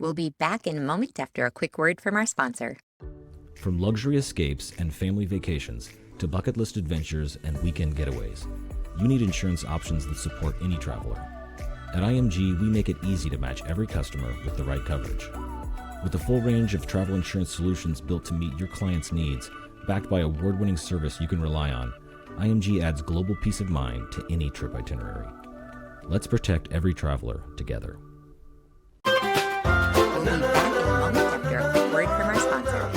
We'll be back in a moment after a quick word from our sponsor. From luxury escapes and family vacations to bucket list adventures and weekend getaways, you need insurance options that support any traveler. At IMG, we make it easy to match every customer with the right coverage. With a full range of travel insurance solutions built to meet your clients' needs, backed by award-winning service you can rely on, IMG adds global peace of mind to any trip itinerary. Let's protect every traveler together. We'll be back in a moment after a quick word from our sponsor.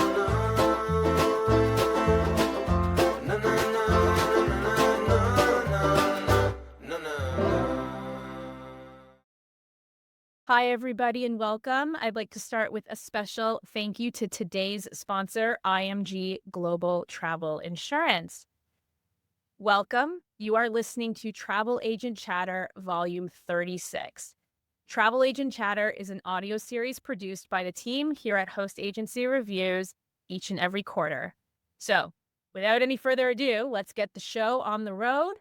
Hi, everybody, and welcome. I'd like to start with a special thank you to today's sponsor, IMG Global Travel Insurance. Welcome. You are listening to Travel Agent Chatter, Volume 36. Travel Agent Chatter is an audio series produced by the team here at Host Agency Reviews each and every quarter. So, without any further ado, let's get the show on the road.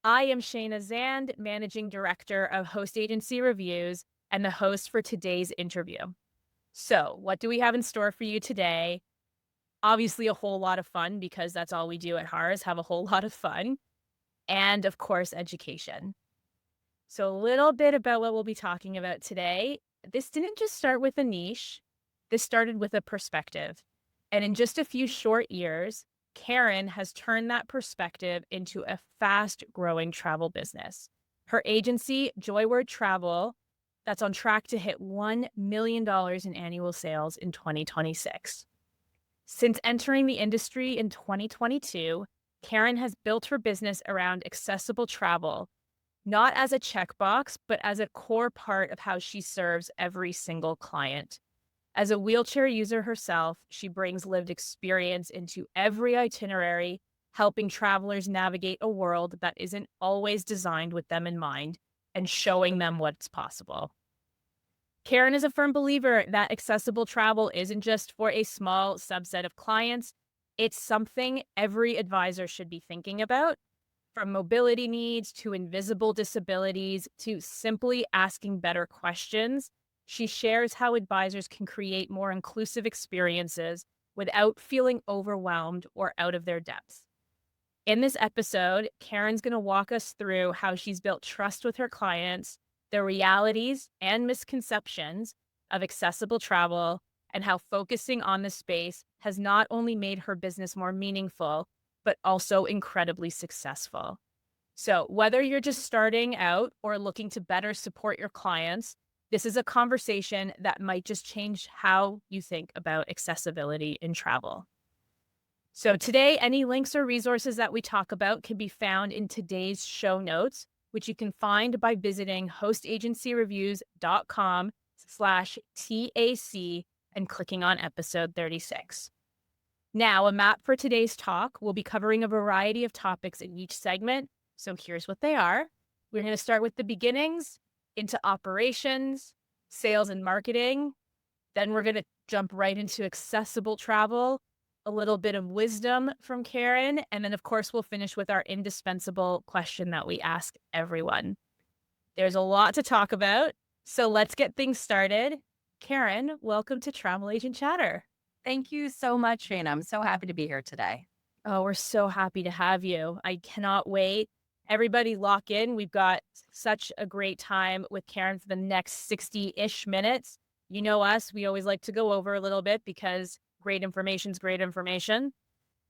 I am Shayna Zand, Managing Director of Host Agency Reviews and the host for today's interview. So, what do we have in store for you today? Obviously, a whole lot of fun, because that's all we do at HARS, have a whole lot of fun. And, of course, education. So a little bit about what we'll be talking about today. This didn't just start with a niche. This started with a perspective. And in just a few short years, Karen has turned that perspective into a fast-growing travel business. Her agency, Joyward Travel, that's on track to hit $1 million in annual sales in 2026. Since entering the industry in 2022, Karen has built her business around accessible travel, not as a checkbox, but as a core part of how she serves every single client. As a wheelchair user herself, she brings lived experience into every itinerary, helping travelers navigate a world that isn't always designed with them in mind and showing them what's possible. Karen is a firm believer that accessible travel isn't just for a small subset of clients. It's something every advisor should be thinking about, from mobility needs to invisible disabilities to simply asking better questions. She shares how advisors can create more inclusive experiences without feeling overwhelmed or out of their depth. In this episode, Karen's going to walk us through how she's built trust with her clients, the realities and misconceptions of accessible travel, and how focusing on this space has not only made her business more meaningful, but also incredibly successful. So whether you're just starting out or looking to better support your clients, this is a conversation that might just change how you think about accessibility in travel. So today, any links or resources that we talk about can be found in today's show notes, which you can find by visiting hostagencyreviews.com/TAC and clicking on episode 36. Now, a map for today's talk. We'll be covering a variety of topics in each segment. So here's what they are. We're going to start with the beginnings, into operations, sales and marketing. Then we're going to jump right into accessible travel, a little bit of wisdom from Karen, and then, of course, we'll finish with our indispensable question that we ask everyone. There's a lot to talk about, so let's get things started. Karen, welcome to Travel Agent Chatter. Thank you so much, Shane. I'm so happy to be here today. Oh, we're so happy to have you. I cannot wait. Everybody lock in. We've got such a great time with Karen for the next 60-ish minutes. You know us, we always like to go over a little bit because great information is great information.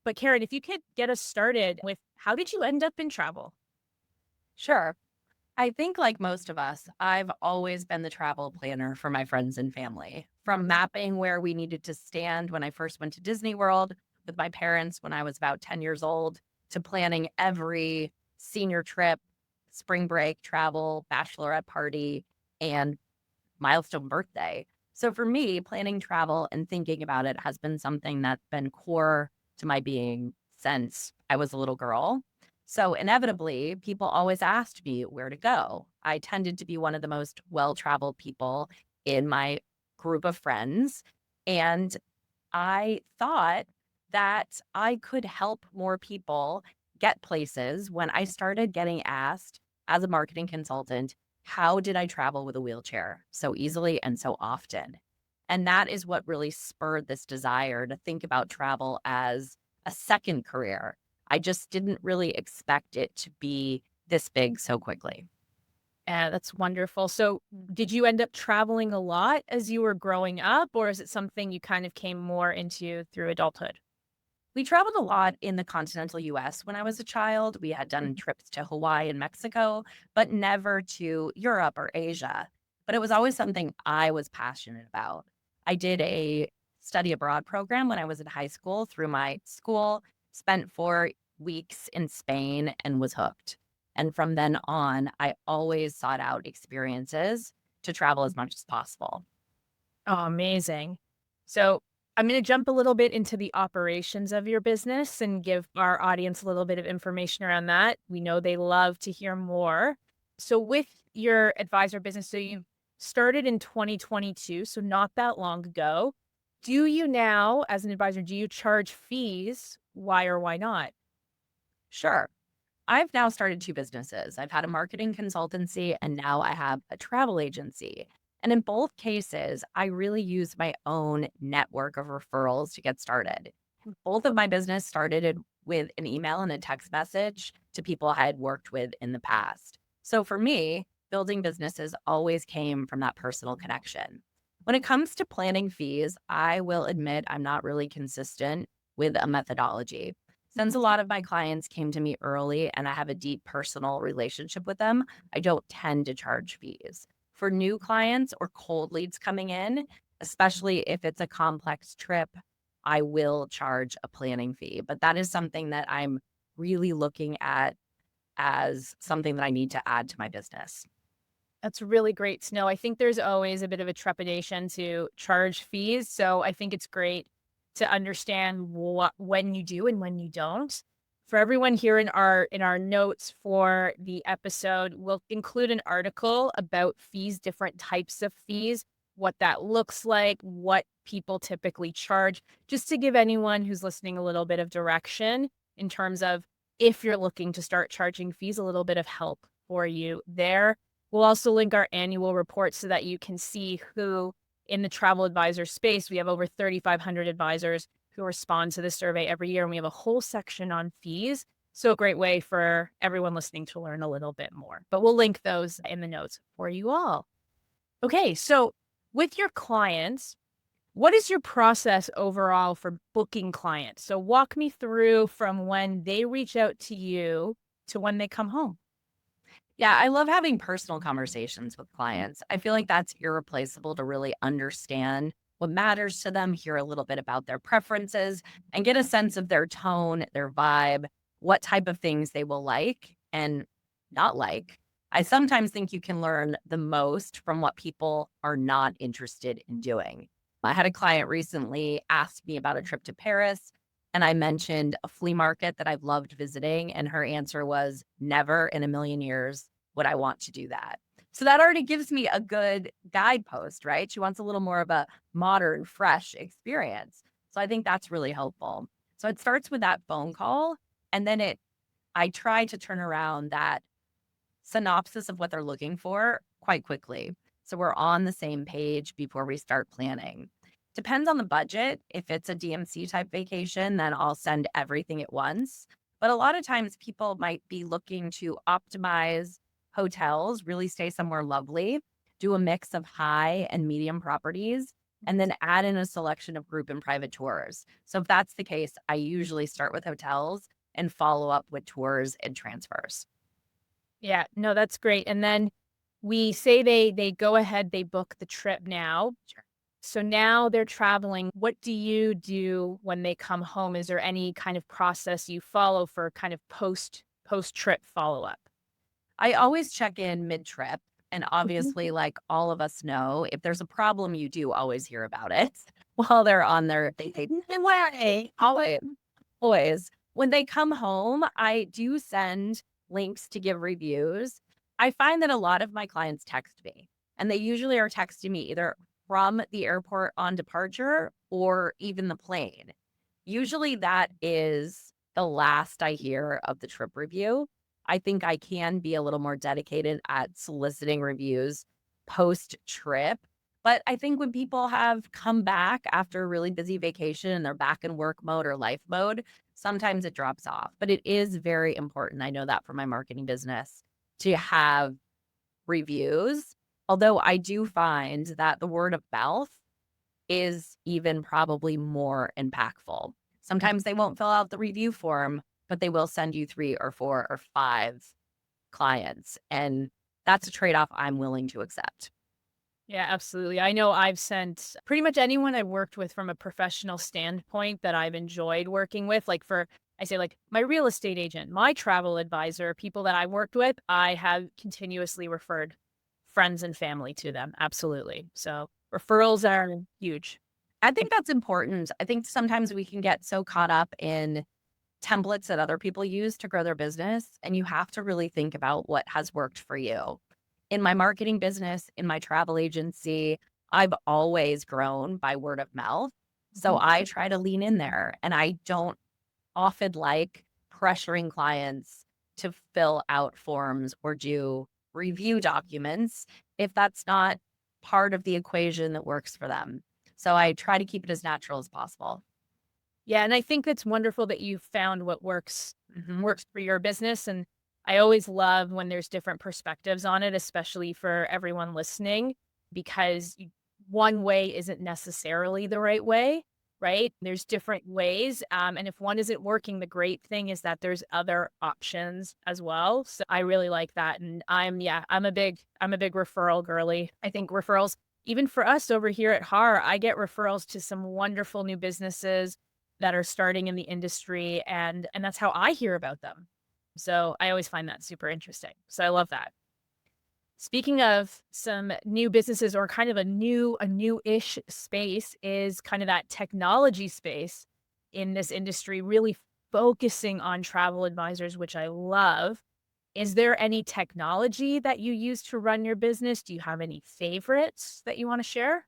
But Karen, if you could get us started with, how did you end up in travel? Sure. I think, like most of us, I've always been the travel planner for my friends and family. From mapping where we needed to stand when I first went to Disney World with my parents when I was about 10 years old, to planning every senior trip, spring break travel, bachelorette party, and milestone birthday. So for me, planning travel and thinking about it has been something that's been core to my being since I was a little girl. So inevitably, people always asked me where to go. I tended to be one of the most well-traveled people in my group of friends. And I thought that I could help more people get places when I started getting asked as a marketing consultant how did I travel with a wheelchair so easily and so often? And that is what really spurred this desire to think about travel as a second career. I just didn't really expect it to be this big so quickly. Yeah, that's wonderful. So, did you end up traveling a lot as you were growing up, or is it something you kind of came more into through adulthood? We traveled a lot in the continental US when I was a child. We had done Mhm. trips to Hawaii and Mexico, but never to Europe or Asia. But it was always something I was passionate about. I did a study abroad program when I was in high school through my school, spent 4 weeks in Spain and was hooked. And from then on, I always sought out experiences to travel as much as possible. Oh, amazing. So, I'm going to jump a little bit into the operations of your business and give our audience a little bit of information around that. We know they love to hear more. So, with your advisor business, so you started in 2022, so not that long ago. Do you now, as an advisor, do you charge fees? Why or why not? Sure. I've now started 2 businesses. I've had a marketing consultancy and now I have a travel agency. And in both cases, I really use my own network of referrals to get started. Both of my business with an email and a text message to people I had worked with in the past. So for me, building businesses always came from that personal connection. When it comes to planning fees, I will admit I'm not really consistent with a methodology. Since a lot of my clients came to me early and I have a deep personal relationship with them, I don't tend to charge fees. For new clients or cold leads coming in, especially if it's a complex trip, I will charge a planning fee. But that is something that I'm really looking at as something that I need to add to my business. That's really great to know. I think there's always a bit of a trepidation to charge fees. So I think it's great to understand what when you do and when you don't. For everyone here in our notes for the episode, we'll include an article about fees, different types of fees, what that looks like, what people typically charge, just to give anyone who's listening a little bit of direction in terms of if you're looking to start charging fees, a little bit of help for you there. We'll also link our annual report so that you can see who in the travel advisor space. We have over 3,500 advisors who respond to the survey every year, and we have a whole section on fees. So a great way for everyone listening to learn a little bit more. But we'll link those in the notes for you all. Okay, so with your clients, what is your process overall for booking clients? So walk me through from when they reach out to you to when they come home. Yeah, I love having personal conversations with clients. I feel like that's irreplaceable to really understand what matters to them, hear a little bit about their preferences, and get a sense of their tone, their vibe, what type of things they will like and not like. I sometimes think you can learn the most from what people are not interested in doing. I had a client recently ask me about a trip to Paris, and I mentioned a flea market that I've loved visiting. And her answer was, never in a million years would I want to do that. So that already gives me a good guidepost, right? She wants a little more of a modern, fresh experience. So I think that's really helpful. So it starts with that phone call. And then I try to turn around that synopsis of what they're looking for quite quickly. So we're on the same page before we start planning. Depends on the budget. If it's a DMC type vacation, then I'll send everything at once. But a lot of times people might be looking to optimize hotels, really stay somewhere lovely, do a mix of high and medium properties, and then add in a selection of group and private tours. So if that's the case, I usually start with hotels and follow up with tours and transfers. Yeah, no, that's great. And then we say they go ahead, they book the trip now. Sure. So now they're traveling. What do you do when they come home? Is there any kind of process you follow for kind of post trip follow up? I always check in mid-trip, and obviously, like all of us know, if there's a problem, you do always hear about it while they're on their vacation. Always, always. When they come home, I do send links to give reviews. I find that a lot of my clients text me, and they usually are texting me either from the airport on departure or even the plane. Usually that is the last I hear of the trip review. I think I can be a little more dedicated at soliciting reviews post trip. But I think when people have come back after a really busy vacation and they're back in work mode or life mode, sometimes it drops off. But it is very important. I know that for my marketing business to have reviews. Although I do find that the word of mouth is even probably more impactful. Sometimes they won't fill out the review form, but they will send you 3 or 4 or 5 clients. And that's a trade-off I'm willing to accept. Yeah, absolutely. I know I've sent pretty much anyone I've worked with from a professional standpoint that I've enjoyed working with. Like I say, like my real estate agent, my travel advisor, people that I worked with, I have continuously referred friends and family to them. Absolutely. So referrals are huge. I think that's important. I think sometimes we can get so caught up in templates that other people use to grow their business, and you have to really think about what has worked for you. In my marketing business, in my travel agency, I've always grown by word of mouth. So I try to lean in there, and I don't often like pressuring clients to fill out forms or do review documents if that's not part of the equation that works for them. So I try to keep it as natural as possible. Yeah, and I think it's wonderful that you found what works for your business. And I always love when there's different perspectives on it, especially for everyone listening, because one way isn't necessarily the right way, right? There's different ways. And if one isn't working, the great thing is that there's other options as well. So I really like that. And I'm a big referral girly. I think referrals, even for us over here at HAR, I get referrals to some wonderful new businesses that are starting in the industry, and that's how I hear about them. So I always find that super interesting. So I love that. Speaking of some new businesses or kind of a new-ish space is kind of that technology space in this industry, really focusing on travel advisors, which I love. Is there any technology that you use to run your business? Do you have any favorites that you want to share?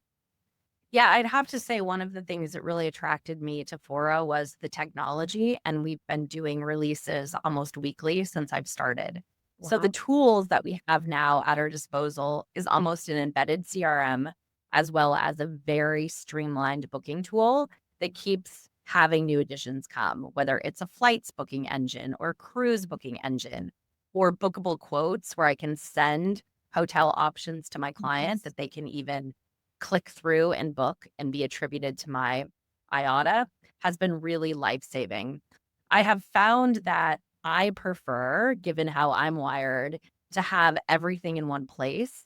Yeah, I'd have to say one of the things that really attracted me to Fora was the technology, and we've been doing releases almost weekly since I've started. So the Wow. tools that we have now at our disposal is almost an embedded CRM, as well as a very streamlined booking tool that keeps having new additions come, whether it's a flights booking engine or cruise booking engine or bookable quotes where I can send hotel options to my client that they can even click through and book and be attributed to my IATA has been really life-saving. I have found that I prefer, given how I'm wired, to have everything in one place.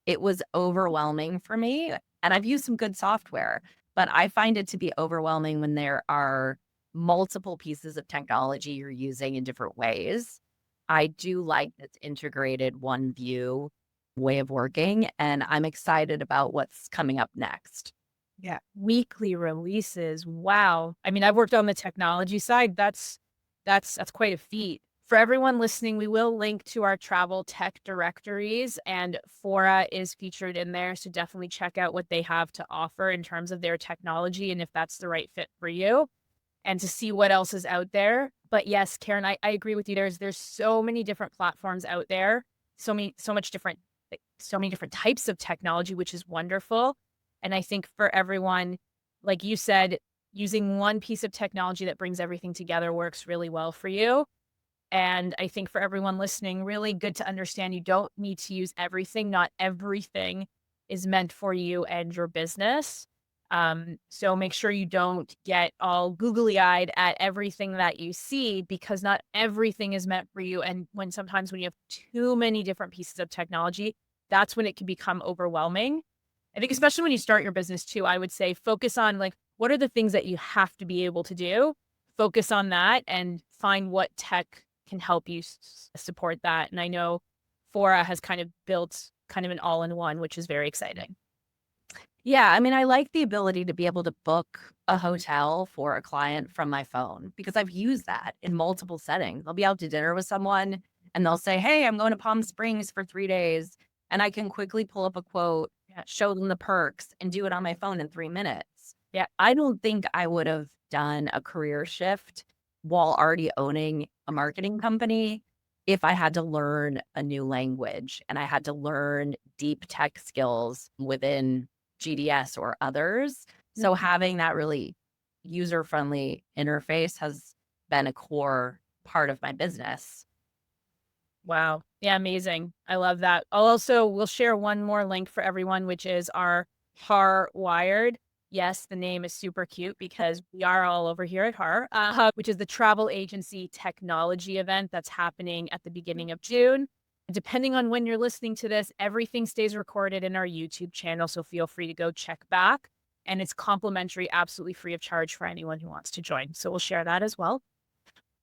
It was overwhelming for me, and I've used some good software, but I find it to be overwhelming when there are multiple pieces of technology you're using in different ways. I do like this integrated one view way of working, and I'm excited about what's coming up next. Yeah. Weekly releases. Wow. I mean, I've worked on the technology side. That's quite a feat. For everyone listening, we will link to our travel tech directories, and Fora is featured in there. So definitely check out what they have to offer in terms of their technology and if that's the right fit for you, and to see what else is out there. But yes, Karen, I agree with you. There's so many different platforms out there, so many different types of technology, which is wonderful. And I think for everyone, like you said, using one piece of technology that brings everything together works really well for you. And I think for everyone listening, really good to understand you don't need to use everything. Not everything is meant for you and your business. So make sure you don't get all googly eyed at everything that you see, because not everything is meant for you. And sometimes when you have too many different pieces of technology, that's when it can become overwhelming. I think especially when you start your business too, I would say focus on like, what are the things that you have to be able to do? Focus on that and find what tech can help you support that. And I know Fora has kind of built kind of an all-in-one, which is very exciting. Yeah, I mean, I like the ability to be able to book a hotel for a client from my phone because I've used that in multiple settings. I'll be out to dinner with someone and they'll say, "Hey, I'm going to Palm Springs for 3 days." And I can quickly pull up a quote, Yeah. show them the perks, and do it on my phone in 3 minutes. Yeah. I don't think I would have done a career shift while already owning a marketing company if I had to learn a new language and I had to learn deep tech skills within GDS or others. So having that really user-friendly interface has been a core part of my business. Wow. Yeah, amazing. I love that. We'll share one more link for everyone, which is our Har Wired. Yes, the name is super cute because we are all over here at Har, which is the travel agency technology event that's happening at the beginning of June. Depending on when you're listening to this, everything stays recorded in our YouTube channel. So feel free to go check back. And it's complimentary, absolutely free of charge for anyone who wants to join. So we'll share that as well.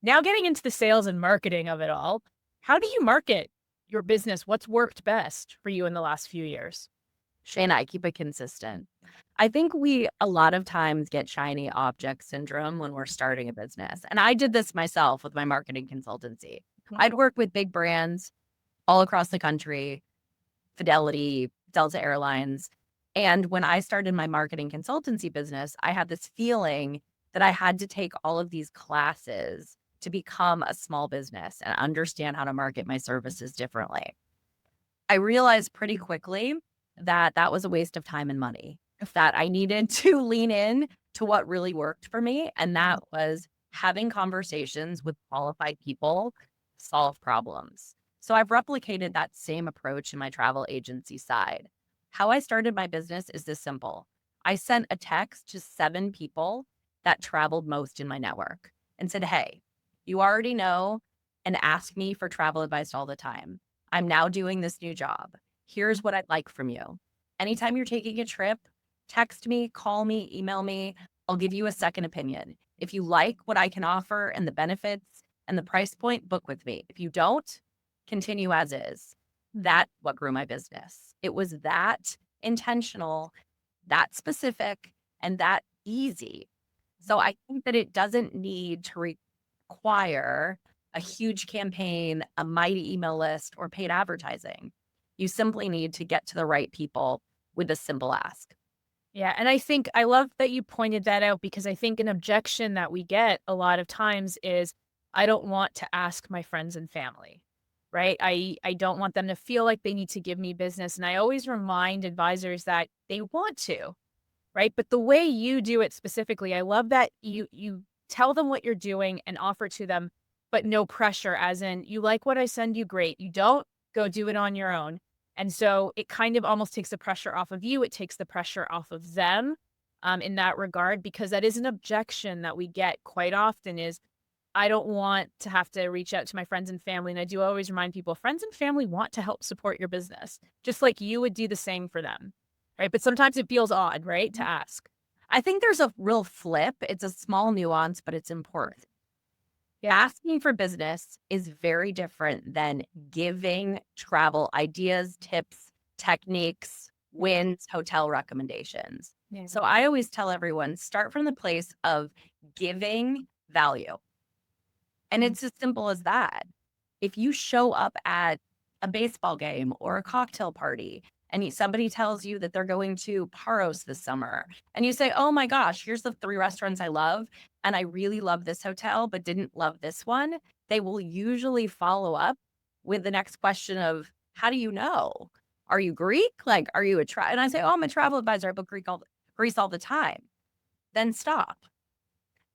Now, getting into the sales and marketing of it all, how do you market your business? What's worked best for you in the last few years? Shayna, I keep it consistent. I think we a lot of times get shiny object syndrome when we're starting a business. And I did this myself with my marketing consultancy. I'd work with big brands all across the country, Fidelity, Delta Airlines. And when I started my marketing consultancy business, I had this feeling that I had to take all of these classes to become a small business and understand how to market my services differently. I realized pretty quickly that that was a waste of time and money, that I needed to lean in to what really worked for me. And that was having conversations with qualified people, solve problems. So I've replicated that same approach in my travel agency side. How I started my business is this simple. I sent a text to 7 people that traveled most in my network and said, hey, you already know and ask me for travel advice all the time. I'm now doing this new job. Here's what I'd like from you. Anytime you're taking a trip, text me, call me, email me. I'll give you a second opinion. If you like what I can offer and the benefits and the price point, book with me. If you don't, continue as is. That's what grew my business. It was that intentional, that specific, and that easy. So I think that it doesn't need to require a huge campaign, a mighty email list, or paid advertising. You simply need to get to the right people with a simple ask. Yeah. And I think I love that you pointed that out because I think an objection that we get a lot of times is I don't want to ask my friends and family, right? I don't want them to feel like they need to give me business. And I always remind advisors that they want to, right? But the way you do it specifically, I love that you tell them what you're doing and offer to them, but no pressure, as in you like what I send you, great. You don't, go do it on your own. And so it kind of almost takes the pressure off of you. It takes the pressure off of them in that regard, because that is an objection that we get quite often is I don't want to have to reach out to my friends and family. And I do always remind people, friends and family want to help support your business, just like you would do the same for them. Right. But sometimes it feels odd, right, to ask. I think there's a real flip. It's a small nuance, but it's important. Yeah. Asking for business is very different than giving travel ideas, tips, techniques, wins, hotel recommendations. Yeah. So I always tell everyone, start from the place of giving value. And it's as simple as that. If you show up at a baseball game or a cocktail party and somebody tells you that they're going to Paros this summer and you say, oh my gosh, here's the 3 restaurants I love. And I really love this hotel, but didn't love this one. They will usually follow up with the next question of, how do you know? Are you Greek? Like, are you and I say, oh, I'm a travel advisor. I book Greece all the time. Then stop.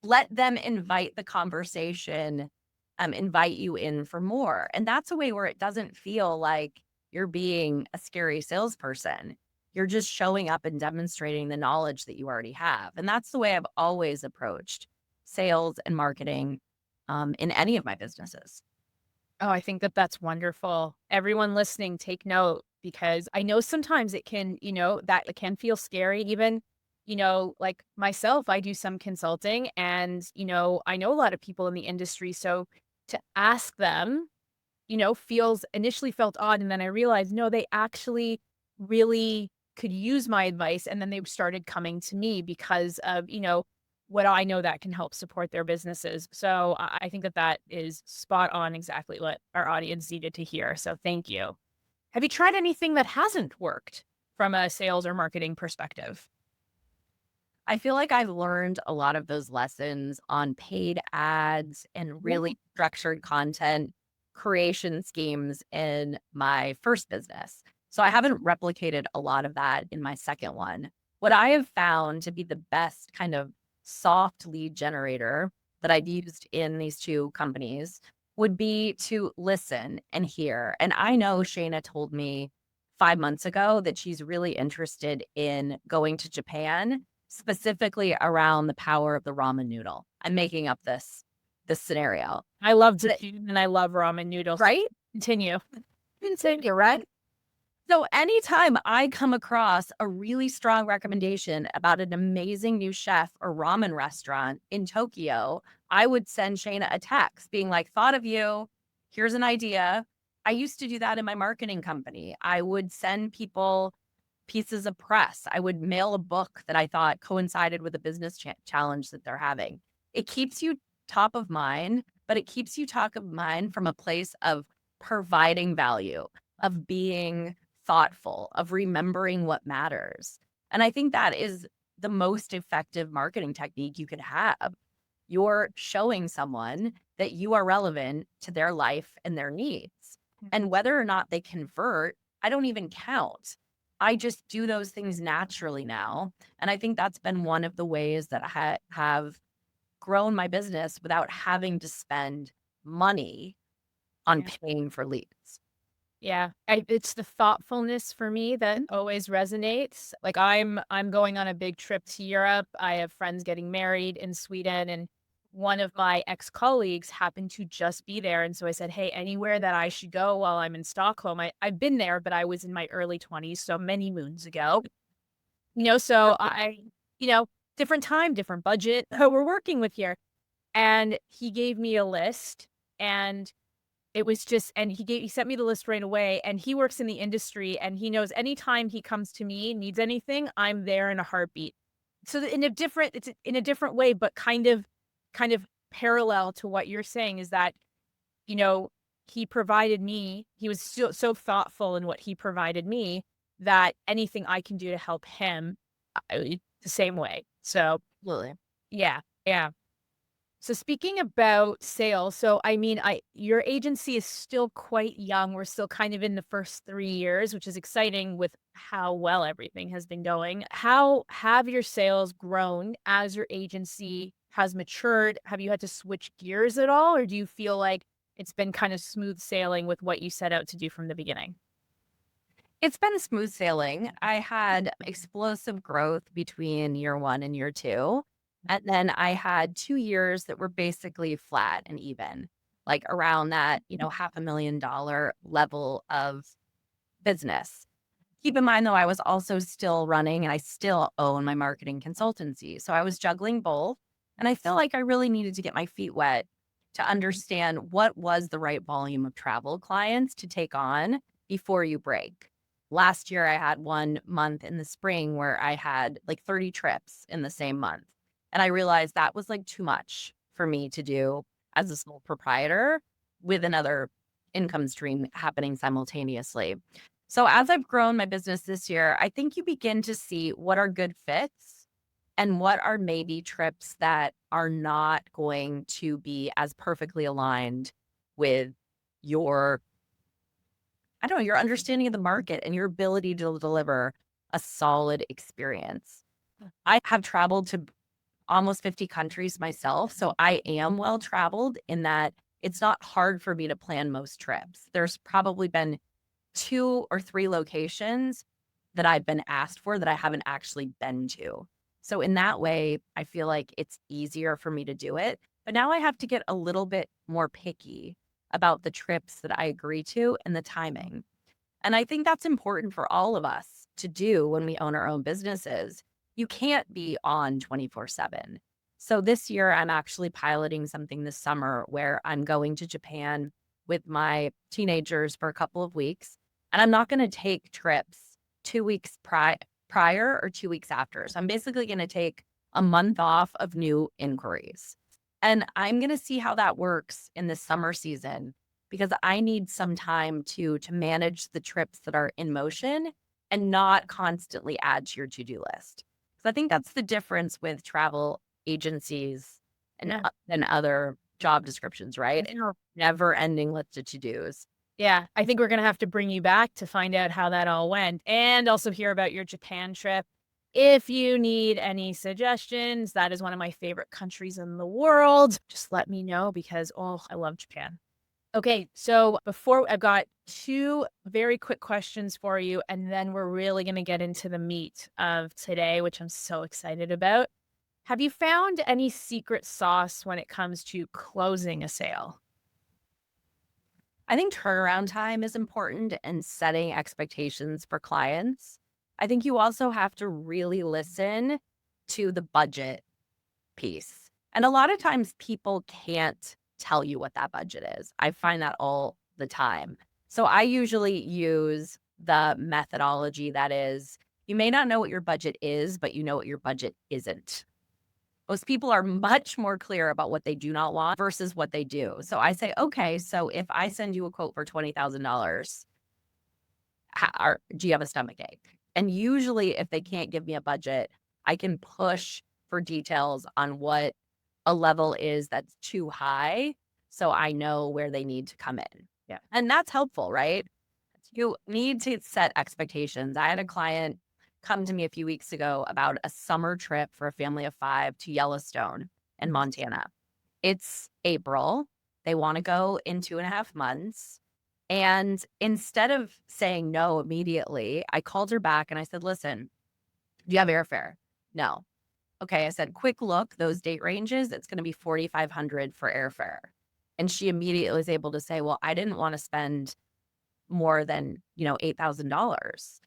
Let them invite the conversation, invite you in for more. And that's a way where it doesn't feel like you're being a scary salesperson. You're just showing up and demonstrating the knowledge that you already have. And that's the way I've always approached sales and marketing in any of my businesses. Oh, I think that that's wonderful. Everyone listening, take note, because I know sometimes it can, that it can feel scary. Even, like myself, I do some consulting and, I know a lot of people in the industry. So to ask them, feels initially felt odd. And then I realized, no, they actually really could use my advice. And then they started coming to me because of, what I know that can help support their businesses. So I think that that is spot on, exactly what our audience needed to hear. So thank you. Have you tried anything that hasn't worked from a sales or marketing perspective? I feel like I've learned a lot of those lessons on paid ads and really structured content creation schemes in my first business. So I haven't replicated a lot of that in my second one. What I have found to be the best kind of soft lead generator that I've used in these two companies would be to listen and hear. And I know Shayna told me 5 months ago that she's really interested in going to Japan, specifically around the power of the ramen noodle. I'm making up this scenario, I love Japan and I love ramen noodles. right? Continue. You're right. So anytime I come across a really strong recommendation about an amazing new chef or ramen restaurant in Tokyo, I would send Shayna a text being like, thought of you. Here's an idea. I used to do that in my marketing company. I would send people pieces of press. I would mail a book that I thought coincided with a business challenge that they're having. It keeps you top of mind, but it keeps you top of mind from a place of providing value, of being thoughtful, of remembering what matters. And I think that is the most effective marketing technique you could have. You're showing someone that you are relevant to their life and their needs. And whether or not they convert, I don't even count. I just do those things naturally now. And I think that's been one of the ways that I have grown my business without having to spend money on Yeah. paying for leads. Yeah, it's the thoughtfulness for me that always resonates. Like I'm going on a big trip to Europe. I have friends getting married in Sweden, and one of my ex-colleagues happened to just be there. And so I said, hey, anywhere that I should go while I'm in Stockholm. I've been there, but I was in my early 20s, so many moons ago. So different time, different budget we're working with here. And he gave me a list, and it was just and he sent me the list right away, and he works in the industry, and he knows anytime he comes to me, needs anything, I'm there in a heartbeat. So that it's in a different way, but kind of parallel to what you're saying is that, you know, he was so thoughtful in what he provided me that anything I can do to help him, the same way. So, Absolutely. yeah, yeah. So speaking about sales, so I mean, your agency is still quite young. We're still kind of in the first 3 years, which is exciting with how well everything has been going. How have your sales grown as your agency has matured? Have you had to switch gears at all, or do you feel like it's been kind of smooth sailing with what you set out to do from the beginning? It's been smooth sailing. I had explosive growth between year one and year two. And then I had 2 years that were basically flat and even, like around that, $500,000 level of business. Keep in mind, though, I was also still running and I still own my marketing consultancy. So I was juggling both. And I feel like I really needed to get my feet wet to understand what was the right volume of travel clients to take on before you break. Last year, I had 1 month in the spring where I had like 30 trips in the same month. And I realized that was like too much for me to do as a sole proprietor with another income stream happening simultaneously. So as I've grown my business this year, I think you begin to see what are good fits and what are maybe trips that are not going to be as perfectly aligned with your, I don't know, your understanding of the market and your ability to deliver a solid experience. I have traveled to almost 50 countries myself, so I am well traveled in that it's not hard for me to plan most trips. There's probably been 2 or 3 locations that I've been asked for that I haven't actually been to. So in that way, I feel like it's easier for me to do it. But now I have to get a little bit more picky about the trips that I agree to and the timing. And I think that's important for all of us to do when we own our own businesses. You can't be on 24/7. So this year, I'm actually piloting something this summer where I'm going to Japan with my teenagers for a couple of weeks. And I'm not going to take trips 2 weeks prior or 2 weeks after. So I'm basically going to take a month off of new inquiries. And I'm going to see how that works in the summer season because I need some time to manage the trips that are in motion and not constantly add to your to-do list. So I think that's the difference with travel agencies and Yeah. other job descriptions, right? I know. Never ending list of to-dos. Yeah, I think we're gonna have to bring you back to find out how that all went and also hear about your Japan trip. If you need any suggestions, that is one of my favorite countries in the world. Just let me know because, oh, I love Japan. Okay, so before I've got two very quick questions for you, and then we're really going to get into the meat of today, which I'm so excited about. Have you found any secret sauce when it comes to closing a sale? I think turnaround time is important and setting expectations for clients. I think you also have to really listen to the budget piece. And a lot of times people can't tell you what that budget is. I find that all the time. So I usually use the methodology that is you may not know what your budget is, but you know what your budget isn't. Most people are much more clear about what they do not want versus what they do. So I say, okay, so if I send you a quote for $20,000, do you have a stomach ache? And usually, if they can't give me a budget, I can push for details on what a level is that's too high. So I know where they need to come in. Yeah. And that's helpful, right? You need to set expectations. I had a client come to me a few weeks ago about a summer trip for a family of 5 to Yellowstone in Montana. It's April. They want to go in 2.5 months. And instead of saying no immediately, I called her back and I said, listen, do you have airfare? No. Okay. I said, quick look, those date ranges, it's going to be 4,500 for airfare. And she immediately was able to say, well, I didn't want to spend more than, $8,000.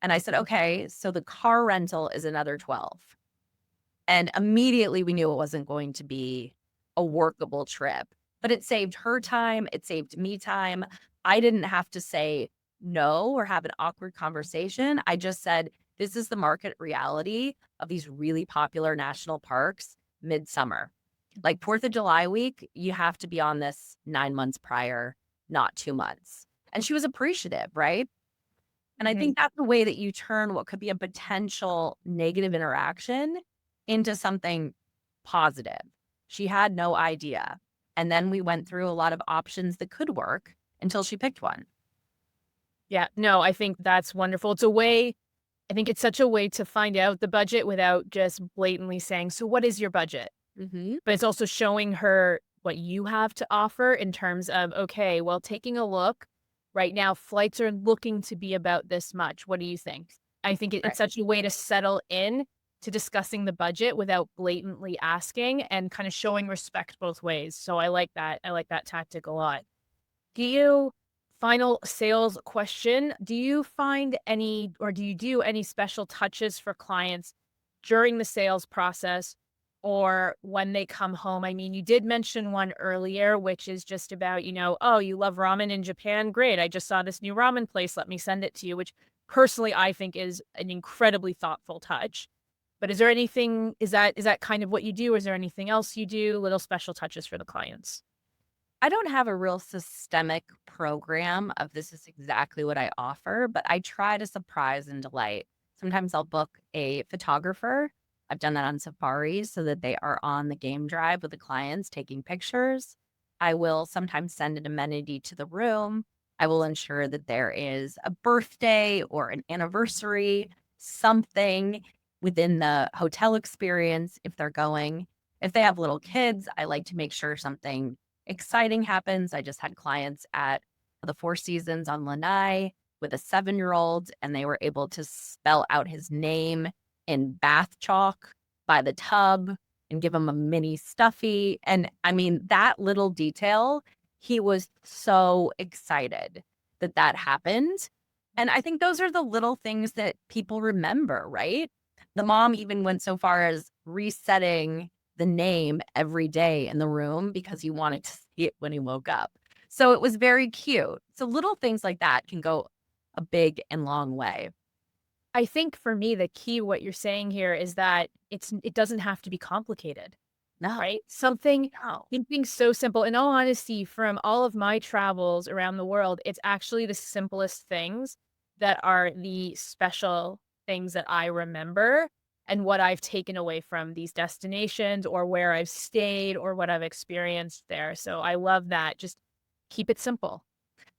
And I said, okay, so the car rental is another 12. And immediately we knew it wasn't going to be a workable trip, but it saved her time. It saved me time. I didn't have to say no or have an awkward conversation. I just said, this is the market reality of these really popular national parks midsummer. Like 4th of July week, you have to be on this 9 months prior, not 2 months. And she was appreciative, right? And I think that's the way that you turn what could be a potential negative interaction into something positive. She had no idea. And then we went through a lot of options that could work until she picked one. Yeah, no, I think that's wonderful. It's a way, I think it's such a way to find out the budget without just blatantly saying, so what is your budget? Mm-hmm. But it's also showing her what you have to offer in terms of, okay, well, taking a look right now, flights are looking to be about this much. What do you think? I think it's Right. such a way to settle in to discussing the budget without blatantly asking and kind of showing respect both ways. So I like that. I like that tactic a lot. Do you, final sales question, do you find any or do you do any special touches for clients during the sales process or when they come home? I mean, you did mention one earlier, which is just about, oh, you love ramen in Japan. Great. I just saw this new ramen place. Let me send it to you, which personally I think is an incredibly thoughtful touch. But is there anything, is that kind of what you do? Is there anything else you do? Little special touches for the clients? I don't have a real systemic program of this is exactly what I offer, but I try to surprise and delight. Sometimes I'll book a photographer. I've done that on safaris so that they are on the game drive with the clients taking pictures. I will sometimes send an amenity to the room. I will ensure that there is a birthday or an anniversary, something within the hotel experience if they're going. If they have little kids, I like to make sure something exciting happens. I just had clients at the Four Seasons on Lanai with a 7-year-old, and they were able to spell out his name in bath chalk by the tub and give him a mini stuffy. And I mean, that little detail, he was so excited that that happened. And I think those are the little things that people remember, right? The mom even went so far as resetting the name every day in the room because he wanted to see it when he woke up. So it was very cute. So little things like that can go a big and long way. I think for me, the key, what you're saying here is that it doesn't have to be complicated, No, right? no. Something so simple. In all honesty, from all of my travels around the world, it's actually the simplest things that are the special things that I remember. and what I've taken away from these destinations or where I've stayed or what I've experienced there. So I love that. Just keep it simple.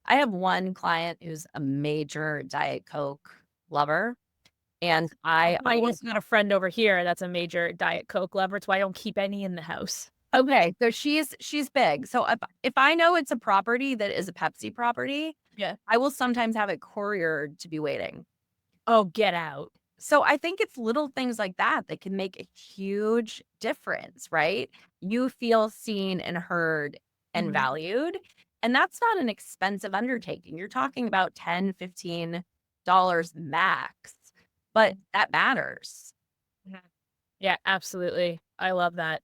I have one client who's a major Diet Coke lover, and I I always also got a friend over here that's a major Diet Coke lover. It's why I don't keep any in the house. okay, so she's big. So if I know it's a property that is a Pepsi property, Yeah. I will sometimes have it couriered to be waiting. Oh, get out. So I think it's little things like that that can make a huge difference, right? You feel seen and heard and Mhm. valued. And that's not an expensive undertaking. You're talking about $10, $15 max, but that matters. Mhm. Yeah, absolutely. I love that.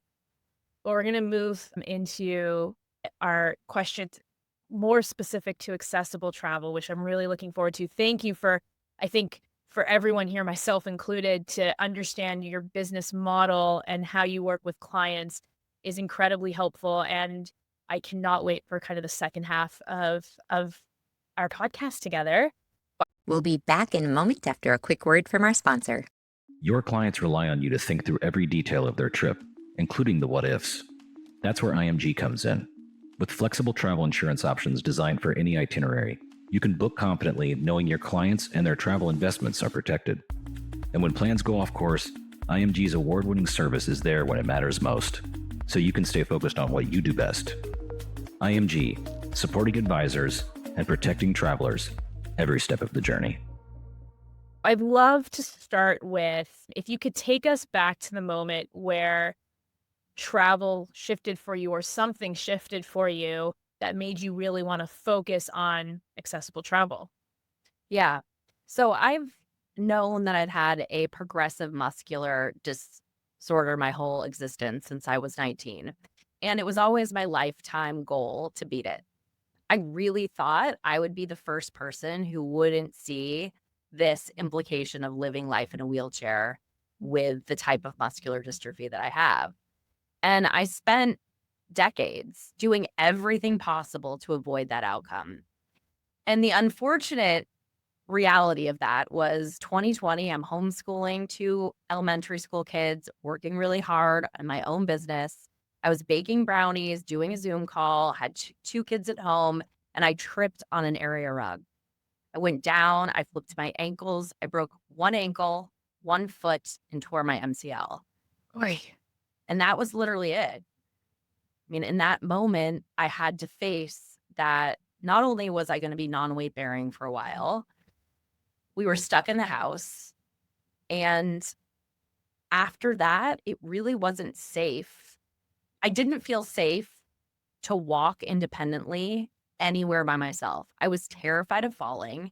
Well, we're going to move into our questions more specific to accessible travel, which I'm really looking forward to. Thank you for, I think, for everyone here, myself included, to understand your business model and how you work with clients is incredibly helpful. And I cannot wait for kind of the second half of our podcast together. We'll be back in a moment after a quick word from our sponsor. Your clients rely on you to think through every detail of their trip, including the what ifs. That's where IMG comes in. With flexible travel insurance options designed for any itinerary, you can book confidently knowing your clients and their travel investments are protected. And when plans go off course, IMG's award-winning service is there when it matters most, so you can stay focused on what you do best. IMG, supporting advisors and protecting travelers every step of the journey. I'd love to start with if you could take us back to the moment where travel shifted for you or something shifted for you that made you really want to focus on accessible travel. Yeah. So I've known that I'd had a progressive muscular disorder my whole existence since I was 19. And it was always my lifetime goal to beat it. I really thought I would be the first person who wouldn't see this implication of living life in a wheelchair with the type of muscular dystrophy that I have. And I spent decades doing everything possible to avoid that outcome. And the unfortunate reality of that was 2020, I'm homeschooling two elementary school kids, working really hard on my own business. I was baking brownies, doing a Zoom call, had two kids at home, and I tripped on an area rug. I went down, I flipped my ankles, I broke one ankle, one foot, and tore my MCL. Oy. And that was literally it. I mean, in that moment, I had to face that not only was I going to be non weight bearing for a while, we were stuck in the house. And after that, it really wasn't safe. I didn't feel safe to walk independently anywhere by myself. I was terrified of falling.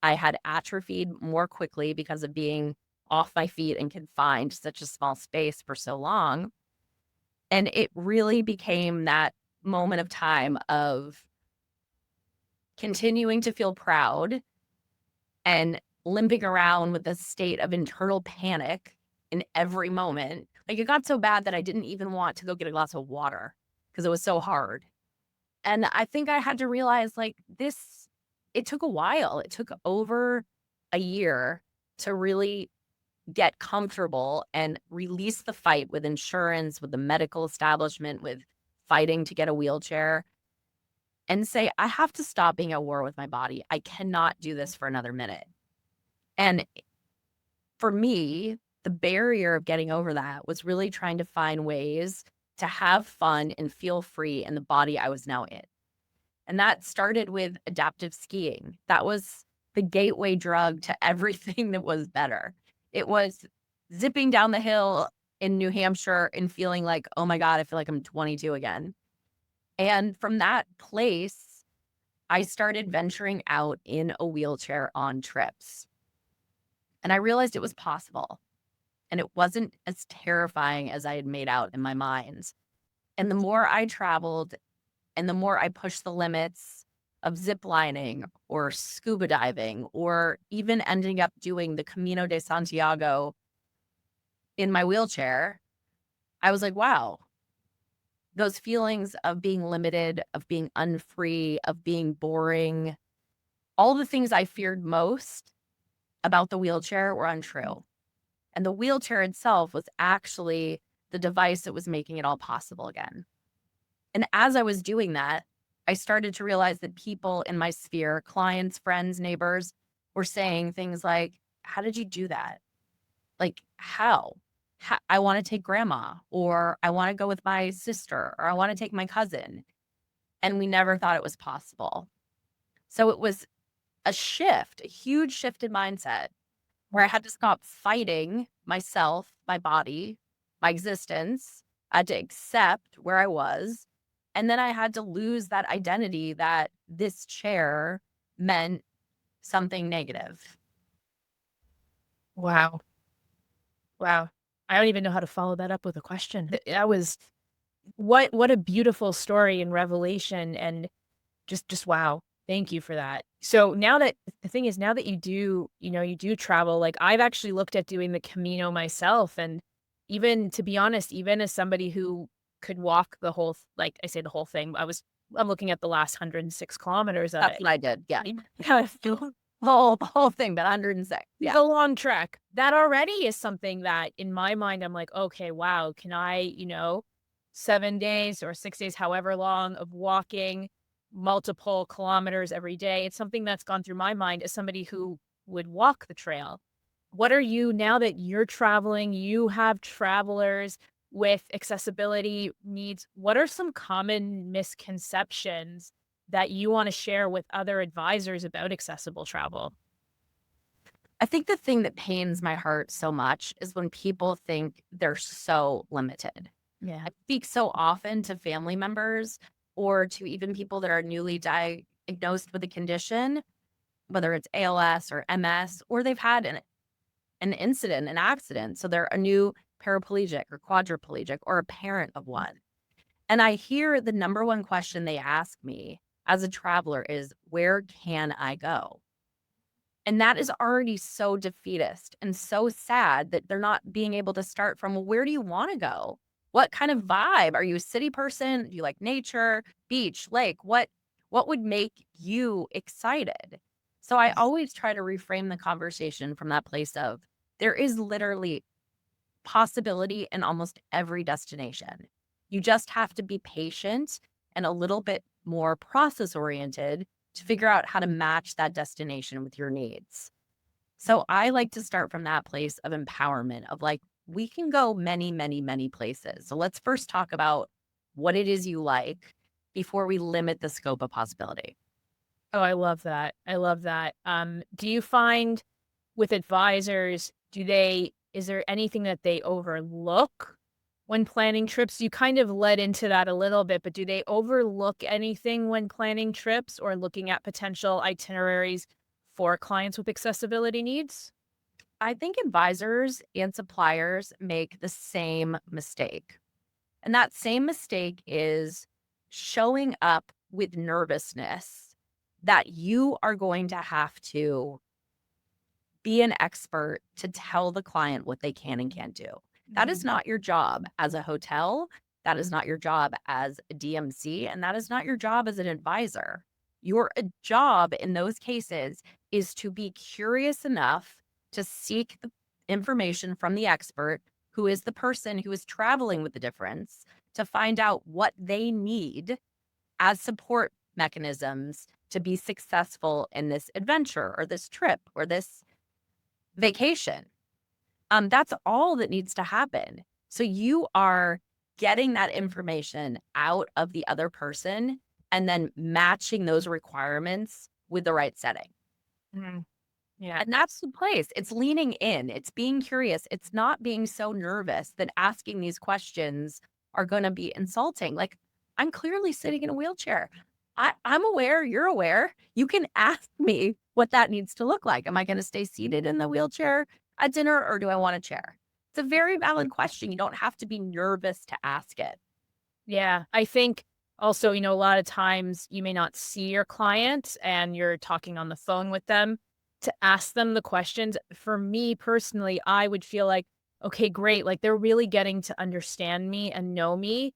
I had atrophied more quickly because of being off my feet and confined to such a small space for so long. And it really became that moment of time of continuing to feel proud and limping around with a state of internal panic in every moment. Like, it got so bad that I didn't even want to go get a glass of water because it was so hard. And I think I had to realize, like, it took a while. It took over a year to really get comfortable and release the fight with insurance, with the medical establishment, with fighting to get a wheelchair, and say, I have to stop being at war with my body. I cannot do this for another minute. And for me, the barrier of getting over that was really trying to find ways to have fun and feel free in the body I was now in. And that started with adaptive skiing. That was the gateway drug to everything that was better. It was zipping down the hill in New Hampshire and feeling like, oh my God, I feel like I'm 22 again. And from that place, I started venturing out in a wheelchair on trips. And I realized it was possible. And it wasn't as terrifying as I had made out in my mind. And the more I traveled and the more I pushed the limits of zip lining or scuba diving, or even ending up doing the Camino de Santiago in my wheelchair, I was like, wow, those feelings of being limited, of being unfree, of being boring, all the things I feared most about the wheelchair were untrue. And the wheelchair itself was actually the device that was making it all possible again. And as I was doing that, I started to realize that people in my sphere, clients, friends, neighbors, were saying things like, how did you do that? Like, how? I want to take grandma, or I want to go with my sister, or I want to take my cousin. And we never thought it was possible. So it was a shift, a huge shift in mindset where I had to stop fighting myself, my body, my existence. I had to accept where I was. And then I had to lose that identity that this chair meant something negative. Wow. Wow. I don't even know how to follow that up with a question. That was what a beautiful story and revelation, and just wow. Thank you for that. So now that the thing is, now that you do travel, like I've actually looked at doing the Camino myself. And even to be honest, even as somebody who could walk the whole, like I say the whole thing, I'm looking at the last 106 kilometers of That's it. what I did. Yeah. Yeah, The whole thing, but 106. it's Yeah. a long trek. That already is something that in my mind, I'm like, okay, wow, can I, 7 days or 6 days, however long of walking multiple kilometers every day? It's something that's gone through my mind as somebody who would walk the trail. What are you, now that you're traveling, you have travelers with accessibility needs, what are some common misconceptions that you want to share with other advisors about accessible travel? I think the thing that pains my heart so much is when people think they're so limited. Yeah. I speak so often to family members or to even people that are newly diagnosed with a condition, whether it's ALS or MS, or they've had an incident, an accident. So they're a new paraplegic or quadriplegic or a parent of one. And I hear the number one question they ask me as a traveler is, where can I go? And that is already so defeatist and so sad that they're not being able to start from, well, where do you want to go? What kind of vibe? Are you a city person? Do you like nature, beach, lake? What would make you excited? So I always try to reframe the conversation from that place of there is literally possibility in almost every destination. You just have to be patient and a little bit more process oriented to figure out how to match that destination with your needs. So I like to start from that place of empowerment of like, we can go many, many, many places. So let's first talk about what it is you like before we limit the scope of possibility. Oh, I love that. I love that. Do you find with advisors, is there anything that they overlook when planning trips? You kind of led into that a little bit, but do they overlook anything when planning trips or looking at potential itineraries for clients with accessibility needs? I think advisors and suppliers make the same mistake. And that same mistake is showing up with nervousness that you are going to have to be an expert to tell the client what they can and can't do. That is not your job as a hotel. That is not your job as a DMC. And that is not your job as an advisor. Your job in those cases is to be curious enough to seek the information from the expert, who is the person who is traveling with the difference, to find out what they need as support mechanisms to be successful in this adventure or this trip or this vacation. That's all that needs to happen. So you are getting that information out of the other person and then matching those requirements with the right setting. Mhm. Yeah. And that's the place. It's leaning in, it's being curious. It's not being so nervous that asking these questions are going to be insulting. Like, I'm clearly sitting in a wheelchair. I'm aware, you're aware. You can ask me what that needs to look like. Am I going to stay seated in the wheelchair at dinner or do I want a chair? It's a very valid question. You don't have to be nervous to ask it. Yeah. I think also, a lot of times you may not see your client and you're talking on the phone with them to ask them the questions. For me personally, I would feel like, okay, great. Like they're really getting to understand me and know me.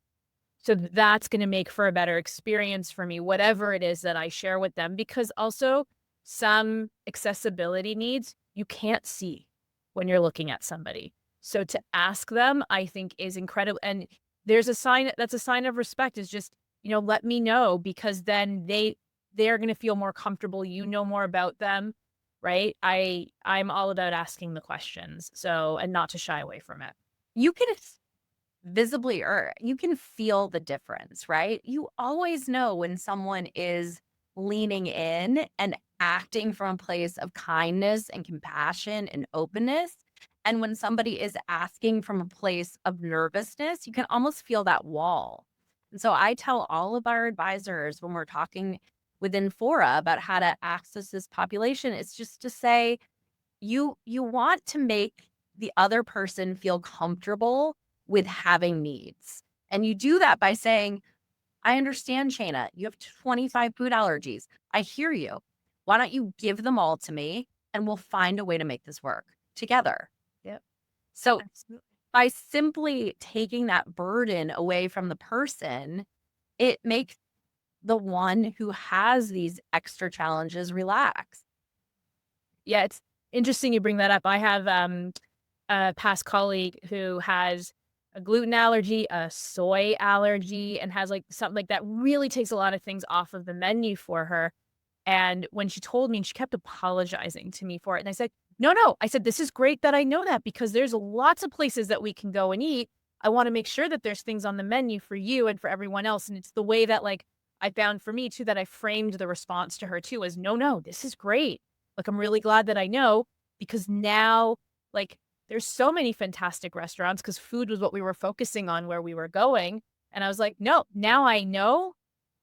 So that's going to make for a better experience for me, whatever it is that I share with them. Because also some accessibility needs you can't see. when you're looking at somebody. So to ask them, I think is incredible. And there's a sign that's a sign of respect is just, let me know because then they're going to feel more comfortable. You know more about them, right? I'm all about asking the questions. So, and not to shy away from it. You can visibly or you can feel the difference, right? You always know when someone is leaning in and acting from a place of kindness and compassion and openness. And when somebody is asking from a place of nervousness, you can almost feel that wall. And so I tell all of our advisors when we're talking within Fora about how to access this population, it's just to say, you want to make the other person feel comfortable with having needs. And you do that by saying, I understand, Shayna, you have 25 food allergies. I hear you. Why don't you give them all to me and we'll find a way to make this work together? Yep. So Absolutely. by simply taking that burden away from the person, it makes the one who has these extra challenges relax. Yeah, it's interesting you bring that up. I have a past colleague who has a gluten allergy, a soy allergy, and has like something like that really takes a lot of things off of the menu for her. And when she told me, and she kept apologizing to me for it. And I said, no, no. I said, this is great that I know that because there's lots of places that we can go and eat. I want to make sure that there's things on the menu for you and for everyone else. And it's the way that like I found for me too, that I framed the response to her too as no, no, this is great. Like, I'm really glad that I know because now like there's so many fantastic restaurants because food was what we were focusing on where we were going. And I was like, no, now I know.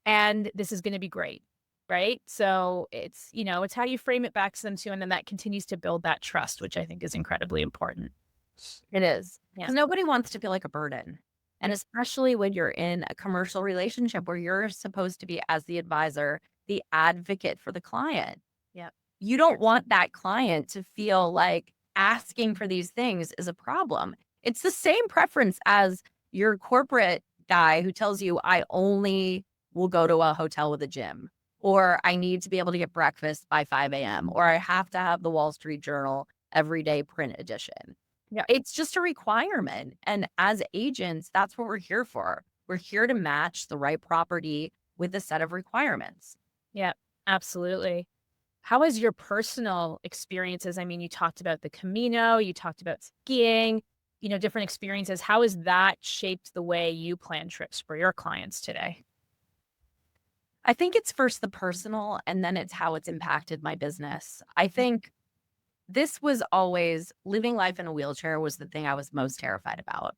And this is going to be great. Right. So it's how you frame it back to them too. And then that continues to build that trust, which I think is incredibly important. It is. Yeah. Because nobody wants to feel like a burden. And especially when you're in a commercial relationship where you're supposed to be, as the advisor, the advocate for the client. Yep. You don't want that client to feel like asking for these things is a problem. It's the same preference as your corporate guy who tells you, I only will go to a hotel with a gym, or I need to be able to get breakfast by 5 a.m., or I have to have the Wall Street Journal everyday print edition. Yeah. It's just a requirement. And as agents, that's what we're here for. We're here to match the right property with a set of requirements. Yeah, absolutely. How has your personal experiences? I mean, you talked about the Camino, you talked about skiing, different experiences. How has that shaped the way you plan trips for your clients today? I think it's first the personal and then it's how it's impacted my business. I think this was always living life in a wheelchair was the thing I was most terrified about.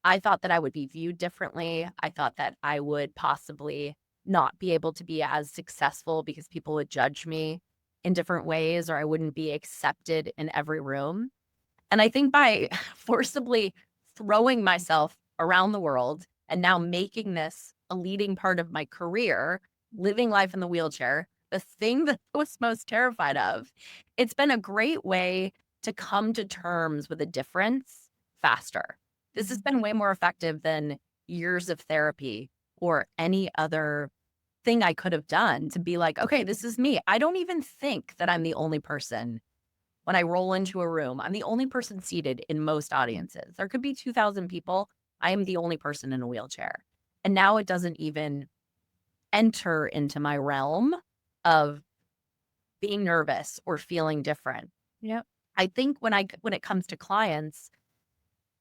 I thought that I would be viewed differently. I thought that I would possibly not be able to be as successful because people would judge me in different ways, or I wouldn't be accepted in every room. And I think by forcibly throwing myself around the world and now making this a leading part of my career, living life in the wheelchair, the thing that I was most terrified of, it's been a great way to come to terms with a difference faster. This has been way more effective than years of therapy or any other thing I could have done to be like, okay, this is me. I don't even think that I'm the only person when I roll into a room. I'm the only person seated in most audiences. There could be 2,000 people. I am the only person in a wheelchair. And now it doesn't even enter into my realm of being nervous or feeling different. Yep. I think when it comes to clients,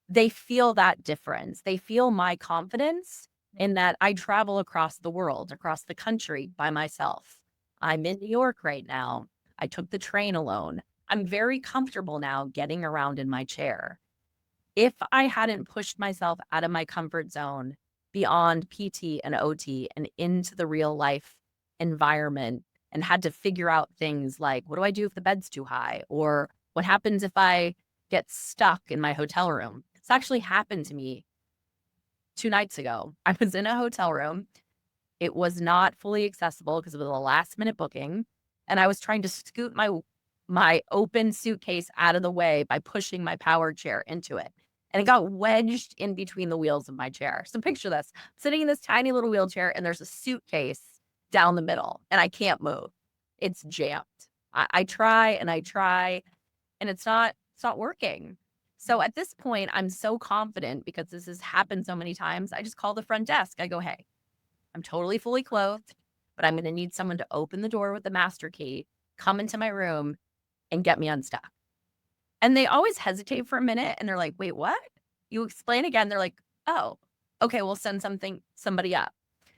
they feel that difference. They feel my confidence in that I travel across the world, across the country by myself. I'm in New York right now. I took the train alone. I'm very comfortable now getting around in my chair. If I hadn't pushed myself out of my comfort zone beyond PT and OT and into the real life environment and had to figure out things like, what do I do if the bed's too high? Or what happens if I get stuck in my hotel room? It's actually happened to me 2 nights ago. I was in a hotel room. It was not fully accessible because it was a last minute booking. And I was trying to scoot my open suitcase out of the way by pushing my power chair into it. And it got wedged in between the wheels of my chair. So picture this, I'm sitting in this tiny little wheelchair and there's a suitcase down the middle and I can't move. It's jammed. I try and I try and it's not It's not working. So at this point, I'm so confident because this has happened so many times. I just call the front desk. I go, hey, I'm totally fully clothed, but I'm going to need someone to open the door with the master key, come into my room and get me unstuck. And they always hesitate for a minute and they're like, wait, what? You explain again. They're like, oh, okay, we'll send somebody up.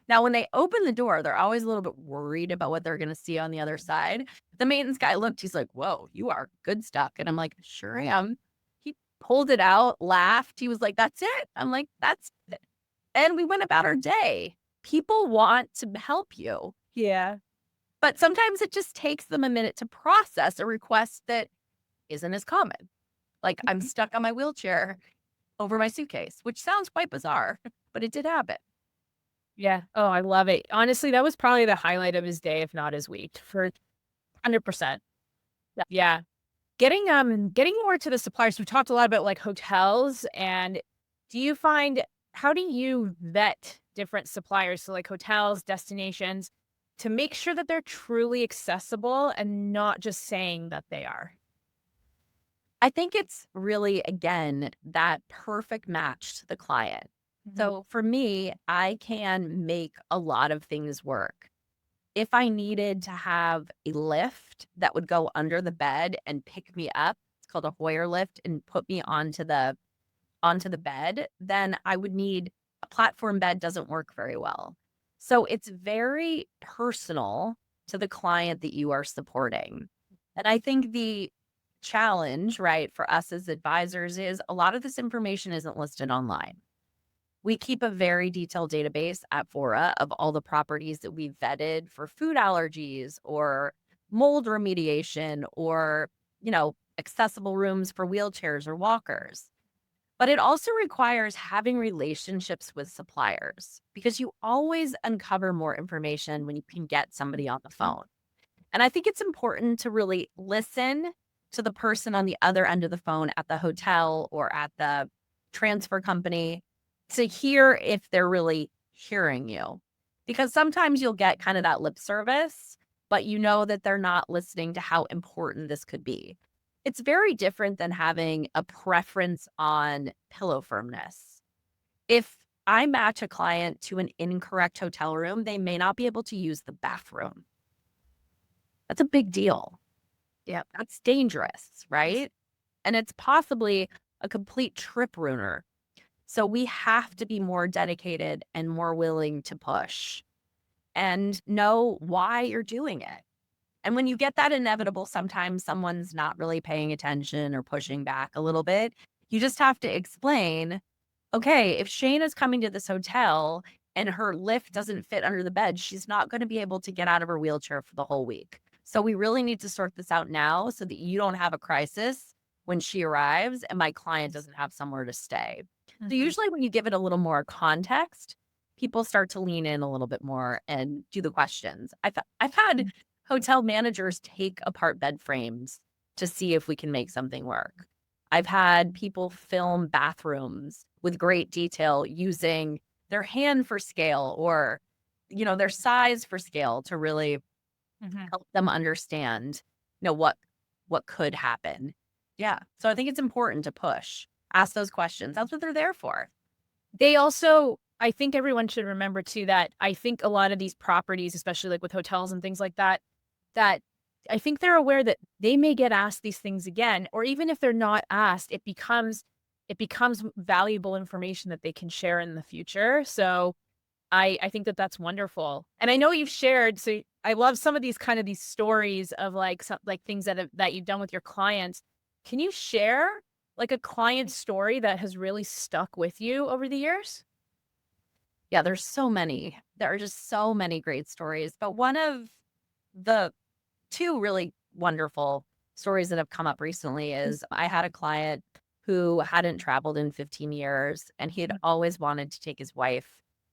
Now, when they open the door, they're always a little bit worried about what they're going to see on the other side. The maintenance guy looked, he's like, whoa, you are good stuck. And I'm like, sure am. He pulled it out, laughed. He was like, that's it. I'm like, that's it. And we went about our day. People want to help you, Yeah. but sometimes it just takes them a minute to process a request that isn't as common. Like I'm stuck on my wheelchair over my suitcase, which sounds quite bizarre, but it did happen. Yeah. Oh, I love it. Honestly, that was probably the highlight of his day, if not his week, for 100%. Yeah. Getting more to the suppliers. We talked a lot about like hotels, and do you find how do you vet different suppliers, so like hotels, destinations, to make sure that they're truly accessible and not just saying that they are? I think it's really, again, that perfect match to the client. So for me, I can make a lot of things work. If I needed to have a lift that would go under the bed and pick me up, it's called a Hoyer lift, and put me onto the bed, then I would need a platform bed doesn't work very well. So it's very personal to the client that you are supporting. And I think the challenge, right, for us as advisors is a lot of this information isn't listed online. We keep a very detailed database at Fora of all the properties that we've vetted for food allergies or mold remediation or, accessible rooms for wheelchairs or walkers. But it also requires having relationships with suppliers because you always uncover more information when you can get somebody on the phone. And I think it's important to really listen to the person on the other end of the phone at the hotel or at the transfer company to hear if they're really hearing you. Because sometimes you'll get kind of that lip service, but you know that they're not listening to how important this could be. It's very different than having a preference on pillow firmness. If I match a client to an incorrect hotel room, they may not be able to use the bathroom. That's a big deal. Yeah. That's dangerous, right? And it's possibly a complete trip ruiner. So we have to be more dedicated and more willing to push and know why you're doing it. And when you get that inevitable, sometimes someone's not really paying attention or pushing back a little bit. You just have to explain, okay, if Shane is coming to this hotel and her lift doesn't fit under the bed, she's not going to be able to get out of her wheelchair for the whole week. So we really need to sort this out now so that you don't have a crisis when she arrives and my client doesn't have somewhere to stay. So usually when you give it a little more context, people start to lean in a little bit more and do the questions. I've had hotel managers take apart bed frames to see if we can make something work. I've had people film bathrooms with great detail using their hand for scale or, their size for scale to really help them understand, what could happen. Yeah. So I think it's important to push, ask those questions. That's what they're there for. They also, I think everyone should remember too that I think a lot of these properties, especially like with hotels and things like that, that I think they're aware that they may get asked these things again, or even if they're not asked, it becomes valuable information that they can share in the future. So I think that that's wonderful. And I know you've shared, so I love some of these stories of like some like things that you've done with your clients. Can you share like a client story that has really stuck with you over the years? Yeah, there's so many. There are just so many great stories. But one of the two really wonderful stories that have come up recently is I had a client who hadn't traveled in 15 years and he had always wanted to take his wife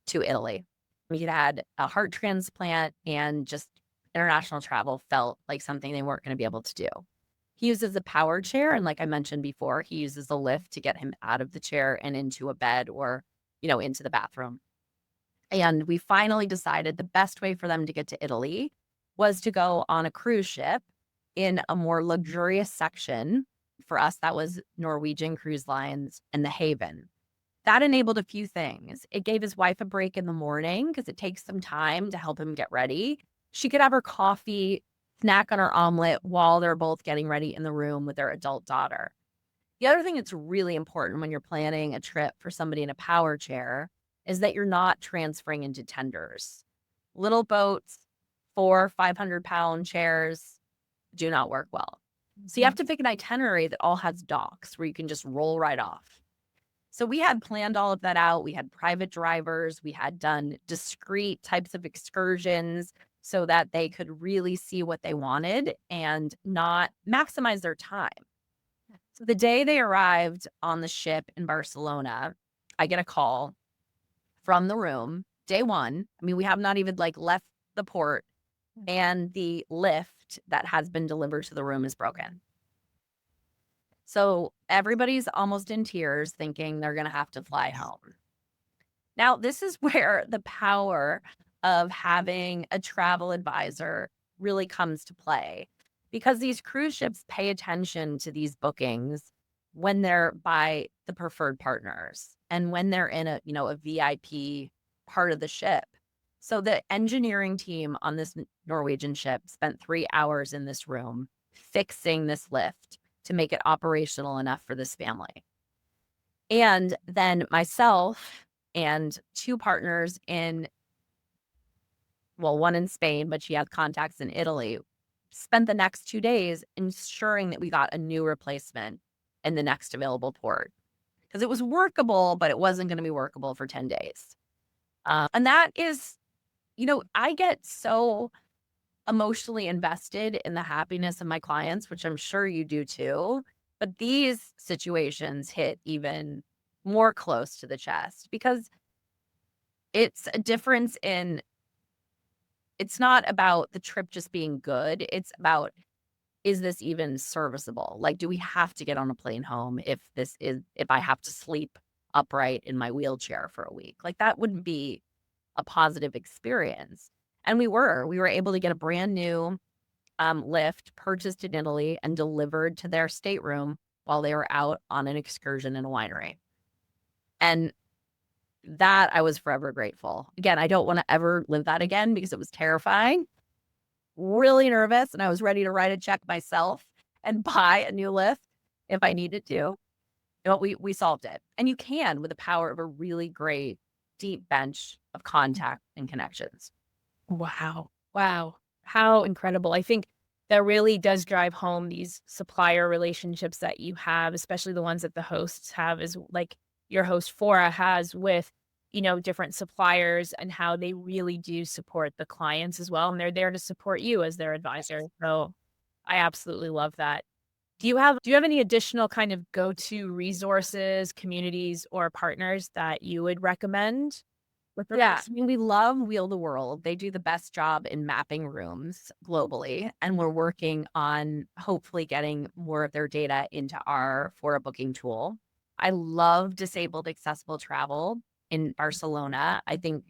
to Italy. He'd had a heart transplant and just international travel felt like something they weren't going to be able to do. He uses a power chair. And like I mentioned before, he uses a lift to get him out of the chair and into a bed or, into the bathroom. And we finally decided the best way for them to get to Italy was to go on a cruise ship in a more luxurious section For us, that was Norwegian Cruise Lines and the Haven. That enabled a few things. It gave his wife a break in the morning because it takes some time to help him get ready. She could have her coffee, snack on her omelet while they're both getting ready in the room with their adult daughter. The other thing that's really important when you're planning a trip for somebody in a power chair is that you're not transferring into tenders. Little boats, 500-pound chairs do not work well. So you have to pick an itinerary that all has docks where you can just roll right off. So we had planned all of that out. We had private drivers. We had done discrete types of excursions so that they could really see what they wanted and not maximize their time. So the day they arrived on the ship in Barcelona, I get a call from the room, day one. I mean, we have not even left the port, and the lift that has been delivered to the room is broken. So everybody's almost in tears thinking they're going to have to fly home. Now, this is where the power of having a travel advisor really comes to play, because these cruise ships pay attention to these bookings when they're by the preferred partners and when they're in a VIP part of the ship. So the engineering team on this Norwegian ship spent 3 hours in this room fixing this lift to make it operational enough for this family. And then myself and 2 partners one in Spain, but she had contacts in Italy, spent the next 2 days ensuring that we got a new replacement in the next available port. Because it was workable, but it wasn't going to be workable for 10 days. And that is, I get so emotionally invested in the happiness of my clients, which I'm sure you do too. But these situations hit even more close to the chest because it's a difference in, it's not about the trip just being good. It's about, is this even serviceable? Like, do we have to get on a plane home if I have to sleep upright in my wheelchair for a week? Like, that wouldn't be a positive experience. And we were able to get a brand new lift purchased in Italy and delivered to their stateroom while they were out on an excursion in a winery. And that I was forever grateful. Again, I don't want to ever live that again because it was terrifying, really nervous, and I was ready to write a check myself and buy a new lift if I needed to. But we solved it. And you can with the power of a really great deep bench of contact and connections. Wow. Wow. How incredible. I think that really does drive home these supplier relationships that you have, especially the ones that the hosts have, is like your host Fora has with, different suppliers, and how they really do support the clients as well. And they're there to support you as their advisor. So I absolutely love that. Do you have any additional kind of go-to resources, communities, or partners that you would recommend? Yeah, I mean, we love Wheel the World. They do the best job in mapping rooms globally, and we're working on hopefully getting more of their data into our for a booking tool. I love Disabled Accessible Travel in Barcelona. I think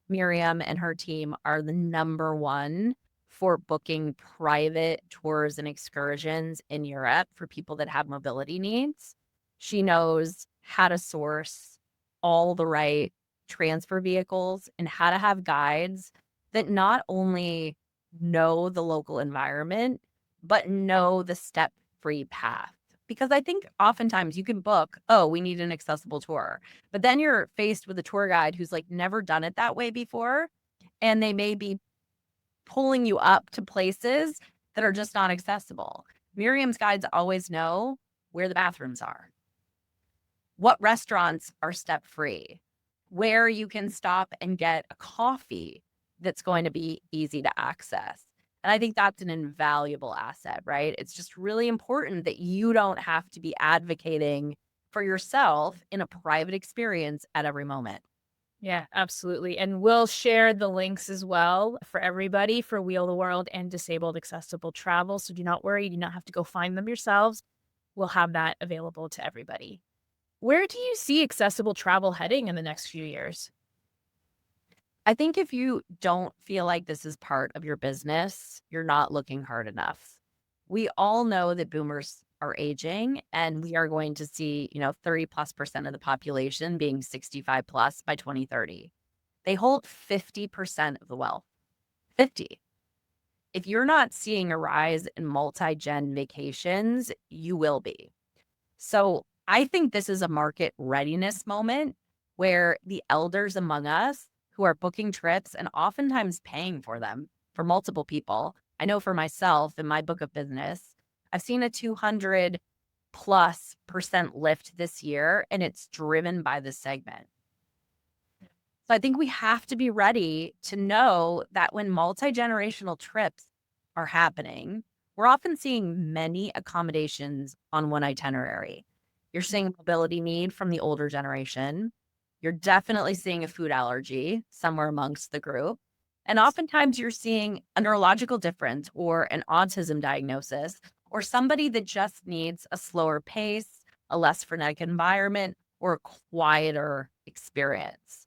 Miriam and her team are the number one for booking private tours and excursions in Europe for people that have mobility needs. She knows how to source all the right transfer vehicles and how to have guides that not only know the local environment, but know the step-free path. Because I think oftentimes you can book, oh, we need an accessible tour. But then you're faced with a tour guide who's never done it that way before. And they may be pulling you up to places that are just not accessible. Miriam's guides always know where the bathrooms are, what restaurants are step-free, where you can stop and get a coffee that's going to be easy to access. And I think that's an invaluable asset, right? It's just really important that you don't have to be advocating for yourself in a private experience at every moment. Yeah, absolutely. And we'll share the links as well for everybody for Wheel the World and Disabled Accessible Travel. So do not worry, you do not have to go find them yourselves. We'll have that available to everybody. Where do you see accessible travel heading in the next few years? I think if you don't feel like this is part of your business, you're not looking hard enough. We all know that boomers are aging, and we are going to see, 30+% of the population being 65 plus by 2030. They hold 50% of the wealth. 50. If you're not seeing a rise in multi-gen vacations, you will be. So I think this is a market readiness moment where the elders among us who are booking trips and oftentimes paying for them for multiple people. I know for myself in my book of business, I've seen a 200+% lift this year, and it's driven by this segment. So I think we have to be ready to know that when multi-generational trips are happening, we're often seeing many accommodations on one itinerary. You're seeing mobility need from the older generation. You're definitely seeing a food allergy somewhere amongst the group. And oftentimes you're seeing a neurological difference or an autism diagnosis or somebody that just needs a slower pace, a less frenetic environment, or a quieter experience.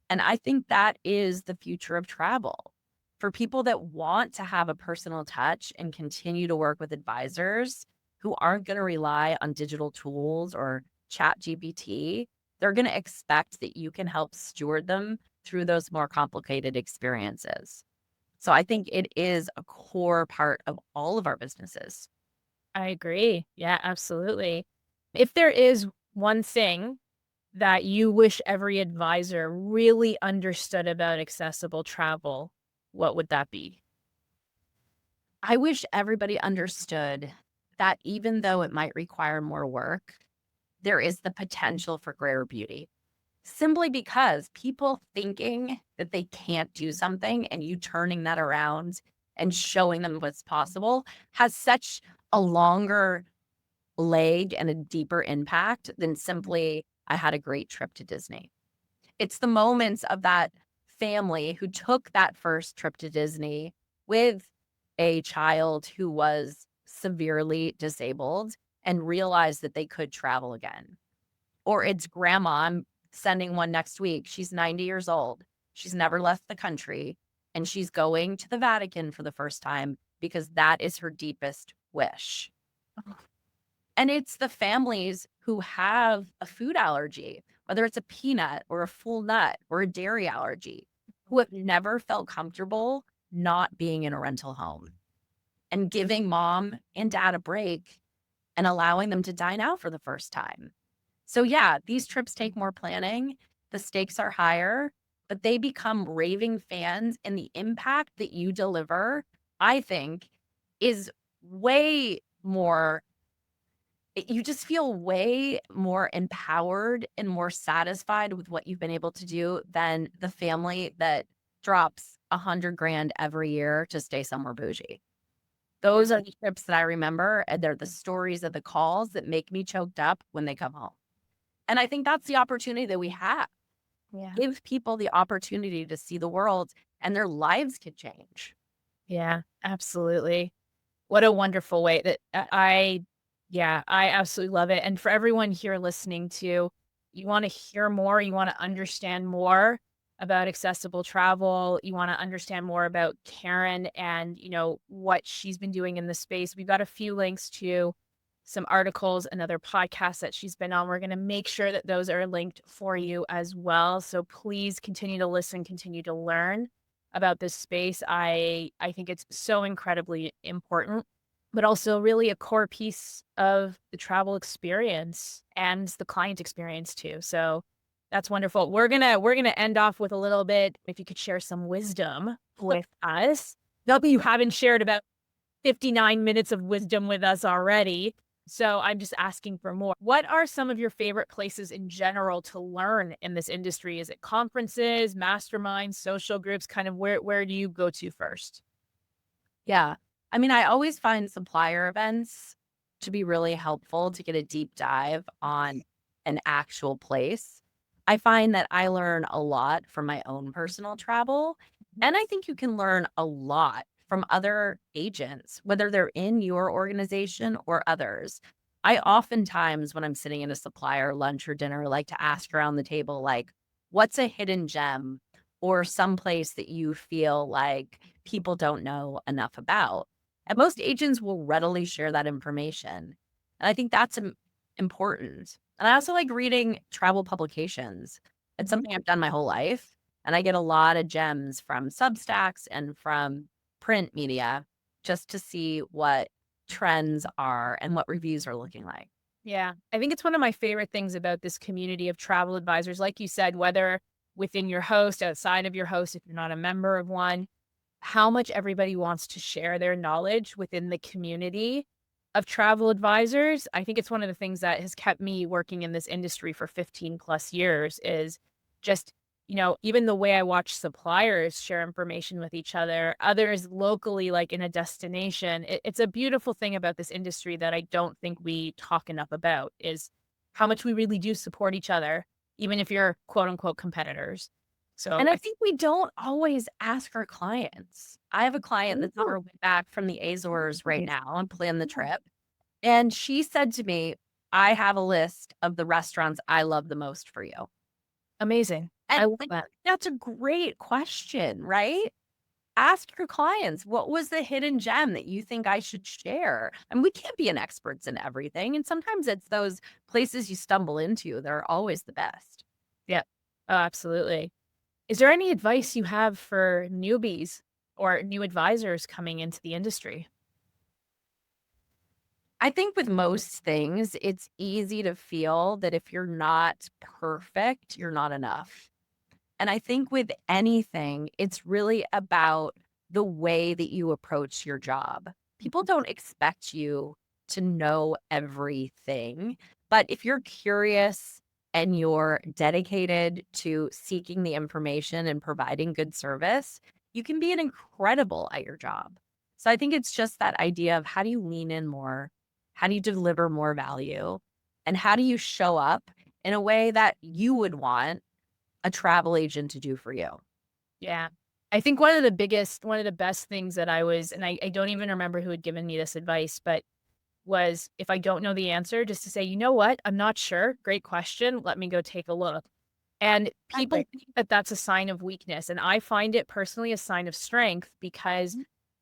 And I think that is the future of travel. For people that want to have a personal touch and continue to work with advisors who aren't going to rely on digital tools or chat GPT, they're going to expect that you can help steward them through those more complicated experiences. So I think it is a core part of all of our businesses. I agree. Yeah, absolutely. If there is one thing that you wish every advisor really understood about accessible travel, what would that be? I wish everybody understood that even though it might require more work, there is the potential for greater beauty. Simply because people thinking that they can't do something and you turning that around and showing them what's possible has such a longer leg and a deeper impact than simply, I had a great trip to Disney. It's the moments of that family who took that first trip to Disney with a child who was severely disabled and realized that they could travel again. Or it's grandma, I'm sending one next week. She's 90 years old. She's never left the country, and she's going to the Vatican for the first time because that is her deepest wish. And it's the families who have a food allergy, whether it's a peanut or a full nut or a dairy allergy, who have never felt comfortable not being in a rental home and giving mom and dad a break and allowing them to dine out for the first time. So yeah, these trips take more planning. The stakes are higher, but they become raving fans, and the impact that you deliver, I think, is way more. You just feel way more empowered and more satisfied with what you've been able to do than the family that drops 100 grand every year to stay somewhere bougie. Those are the trips that I remember, and they're the stories of the calls that make me choked up when they come home. And I think that's the opportunity that we have. Yeah. Give people the opportunity to see the world, and their lives could change. Yeah, absolutely. What a wonderful way that I absolutely love it. And for everyone here listening to, you want to hear more, you want to understand more about accessible travel, you want to understand more about Karen and, what she's been doing in the space. We've got a few links to some articles and other podcasts that she's been on. We're going to make sure that those are linked for you as well. So please continue to listen, continue to learn about this space. I think it's so incredibly important, but also really a core piece of the travel experience and the client experience too. So that's wonderful. We're gonna end off with a little bit, if you could share some wisdom with us. Not that you haven't shared about 59 minutes of wisdom with us already. So I'm just asking for more. What are some of your favorite places in general to learn in this industry? Is it conferences, masterminds, social groups? Kind of where do you go to first? Yeah. I mean, I always find supplier events to be really helpful to get a deep dive on an actual place. I find that I learn a lot from my own personal travel, and I think you can learn a lot from other agents, whether they're in your organization or others. I oftentimes, when I'm sitting in a supplier lunch or dinner, like to ask around the table, like, what's a hidden gem or some place that you feel like people don't know enough about? And most agents will readily share that information. And I think that's important. And I also like reading travel publications. It's something I've done my whole life. And I get a lot of gems from Substacks and from print media just to see what trends are and what reviews are looking like. Yeah, I think it's one of my favorite things about this community of travel advisors. Like you said, whether within your host, outside of your host, if you're not a member of one, how much everybody wants to share their knowledge within the community of travel advisors. I think it's one of the things that has kept me working in this industry for 15 plus years is just, even the way I watch suppliers share information with each other, others locally, like in a destination. It's a beautiful thing about this industry that I don't think we talk enough about is how much we really do support each other, even if you're quote unquote competitors. So And I think we don't always ask our clients. I have a client that's on her way back from the Azores right now and planned the trip. And she said to me, I have a list of the restaurants I love the most for you. amazing. I And love like, that. that's a great question, right? Ask your clients, what was the hidden gem that you think I should share? And we can't be an experts in everything. And sometimes it's those places you stumble into that are always the best. Yeah. Oh, absolutely. Is there any advice you have for newbies or new advisors coming into the industry? I think with most things, it's easy to feel that if you're not perfect, you're not enough. And I think with anything, it's really about the way that you approach your job. People don't expect you to know everything, but if you're curious and you're dedicated to seeking the information and providing good service, you can be an incredible at your job. So I think it's just that idea of how do you lean in more? How do you deliver more value? And how do you show up in a way that you would want a travel agent to do for you? Yeah. I think one of the best things that I don't even remember who had given me this advice, but was if I don't know the answer, just to say, you know what? I'm not sure. Great question. Let me go take a look. And people Exactly. think that that's a sign of weakness. And I find it personally a sign of strength because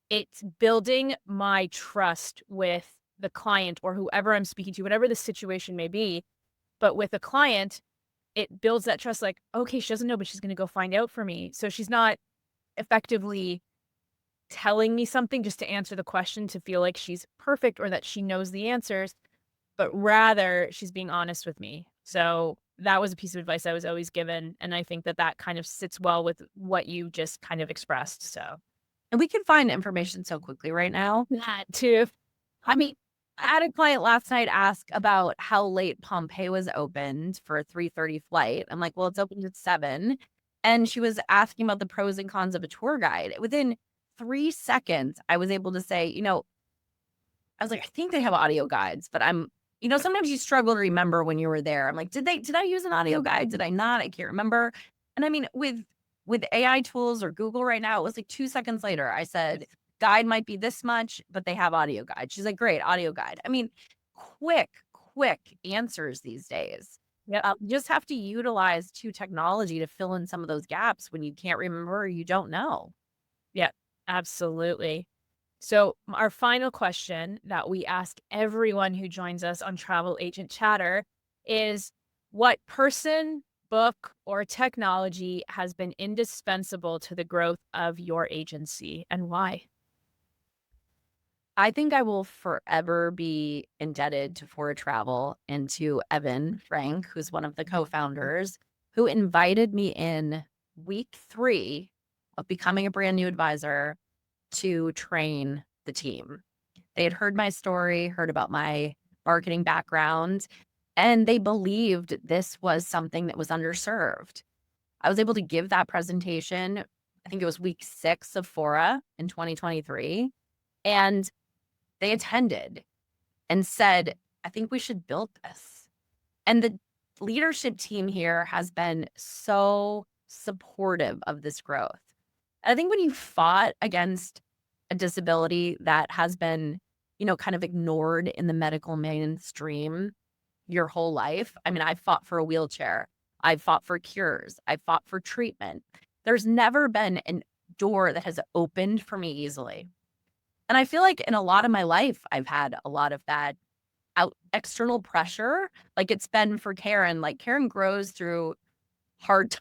it's building my trust with the client or whoever I'm speaking to, whatever the situation may be. But with a client, it builds that trust like, okay, she doesn't know, but she's going to go find out for me. So she's not effectively telling me something just to answer the question to feel like she's perfect or that she knows the answers, but rather she's being honest with me. So that was a piece of advice I was always given. And I think that that kind of sits well with what you just kind of expressed. So And we can find information so quickly right now. that too. I mean, I had a client last night ask about how late Pompeii was opened for a 3:30 flight. I'm like, well, it's opened at 7. And she was asking about the pros and cons of a tour guide. Within 3 seconds, I was able to say, I was like, I think they have audio guides, but sometimes you struggle to remember when you were there. I'm like, did I use an audio guide? Did I not? I can't remember. And I mean, with AI tools or Google right now, it was like 2 seconds later. I said, guide might be this much, but they have audio guide. She's like, great, audio guide. I mean, quick answers these days. Yep. You just have to utilize technology to fill in some of those gaps when you can't remember or you don't know. Yeah, absolutely. So, our final question that we ask everyone who joins us on Travel Agent Chatter is what person, book, or technology has been indispensable to the growth of your agency and why? I think I will forever be indebted to Fora Travel and to Evan Frank, who's one of the co-founders, who invited me in week 3 of becoming a brand new advisor to train the team. They had heard my story, heard about my marketing background, and they believed this was something that was underserved. I was able to give that presentation. I think it was week 6 of Fora in 2023. And they attended and said, I think we should build this. And the leadership team here has been so supportive of this growth. I think when you fought against a disability that has been, kind of ignored in the medical mainstream your whole life. I mean, I fought for a wheelchair. I fought for cures. I fought for treatment. There's never been a door that has opened for me easily. And I feel like in a lot of my life, I've had a lot of that external pressure like it's been for Karen. Like Karen grows through hard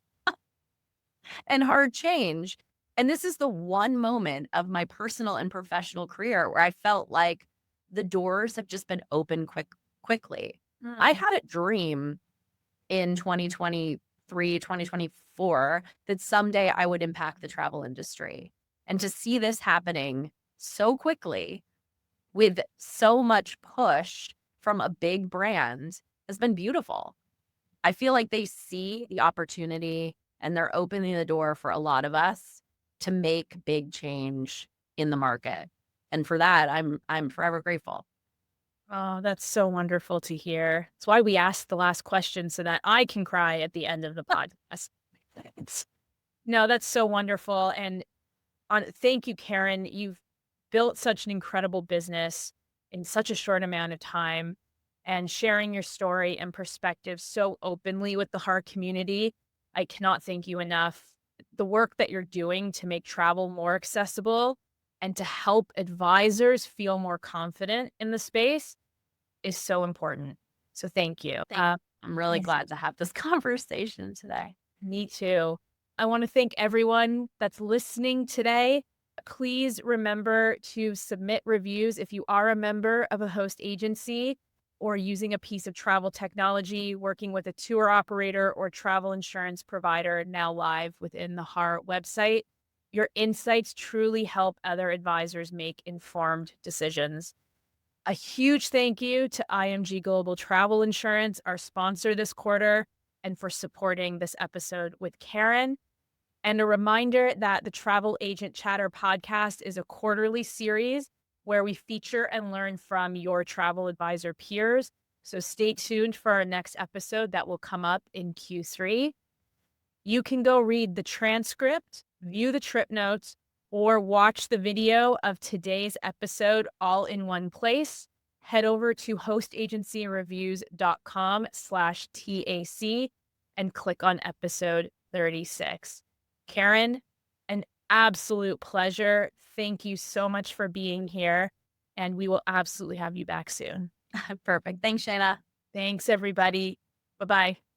and hard change. And this is the one moment of my personal and professional career where I felt like the doors have just been opened quickly. I had a dream in 2023, 2024 that someday I would impact the travel industry. And to see this happening so quickly with so much push from a big brand has been beautiful. I feel like they see the opportunity and they're opening the door for a lot of us to make big change in the market. And for that, I'm forever grateful. Oh, that's so wonderful to hear. That's why we asked the last question so that I can cry at the end of the podcast. No, that's so wonderful. And thank you, Karen. You've built such an incredible business in such a short amount of time and sharing your story and perspective so openly with the HAR community. I cannot thank you enough. The work that you're doing to make travel more accessible and to help advisors feel more confident in the space is so important. So thank you. I'm really Yes. glad to have this conversation today. Me too. I want to thank everyone that's listening today. Please remember to submit reviews if you are a member of a host agency or using a piece of travel technology, working with a tour operator or travel insurance provider now live within the HAR website. Your insights truly help other advisors make informed decisions. A huge thank you to IMG Global Travel Insurance, our sponsor this quarter, and for supporting this episode with Karen. And a reminder that the Travel Agent Chatter podcast is a quarterly series where we feature and learn from your travel advisor peers. So stay tuned for our next episode that will come up in Q3. You can go read the transcript, view the trip notes, or watch the video of today's episode all in one place. Head over to hostagencyreviews.com/TAC and click on episode 36. Karen, an absolute pleasure. Thank you so much for being here, and we will absolutely have you back soon. Perfect. Thanks, Shayna. Thanks, everybody. Bye-bye.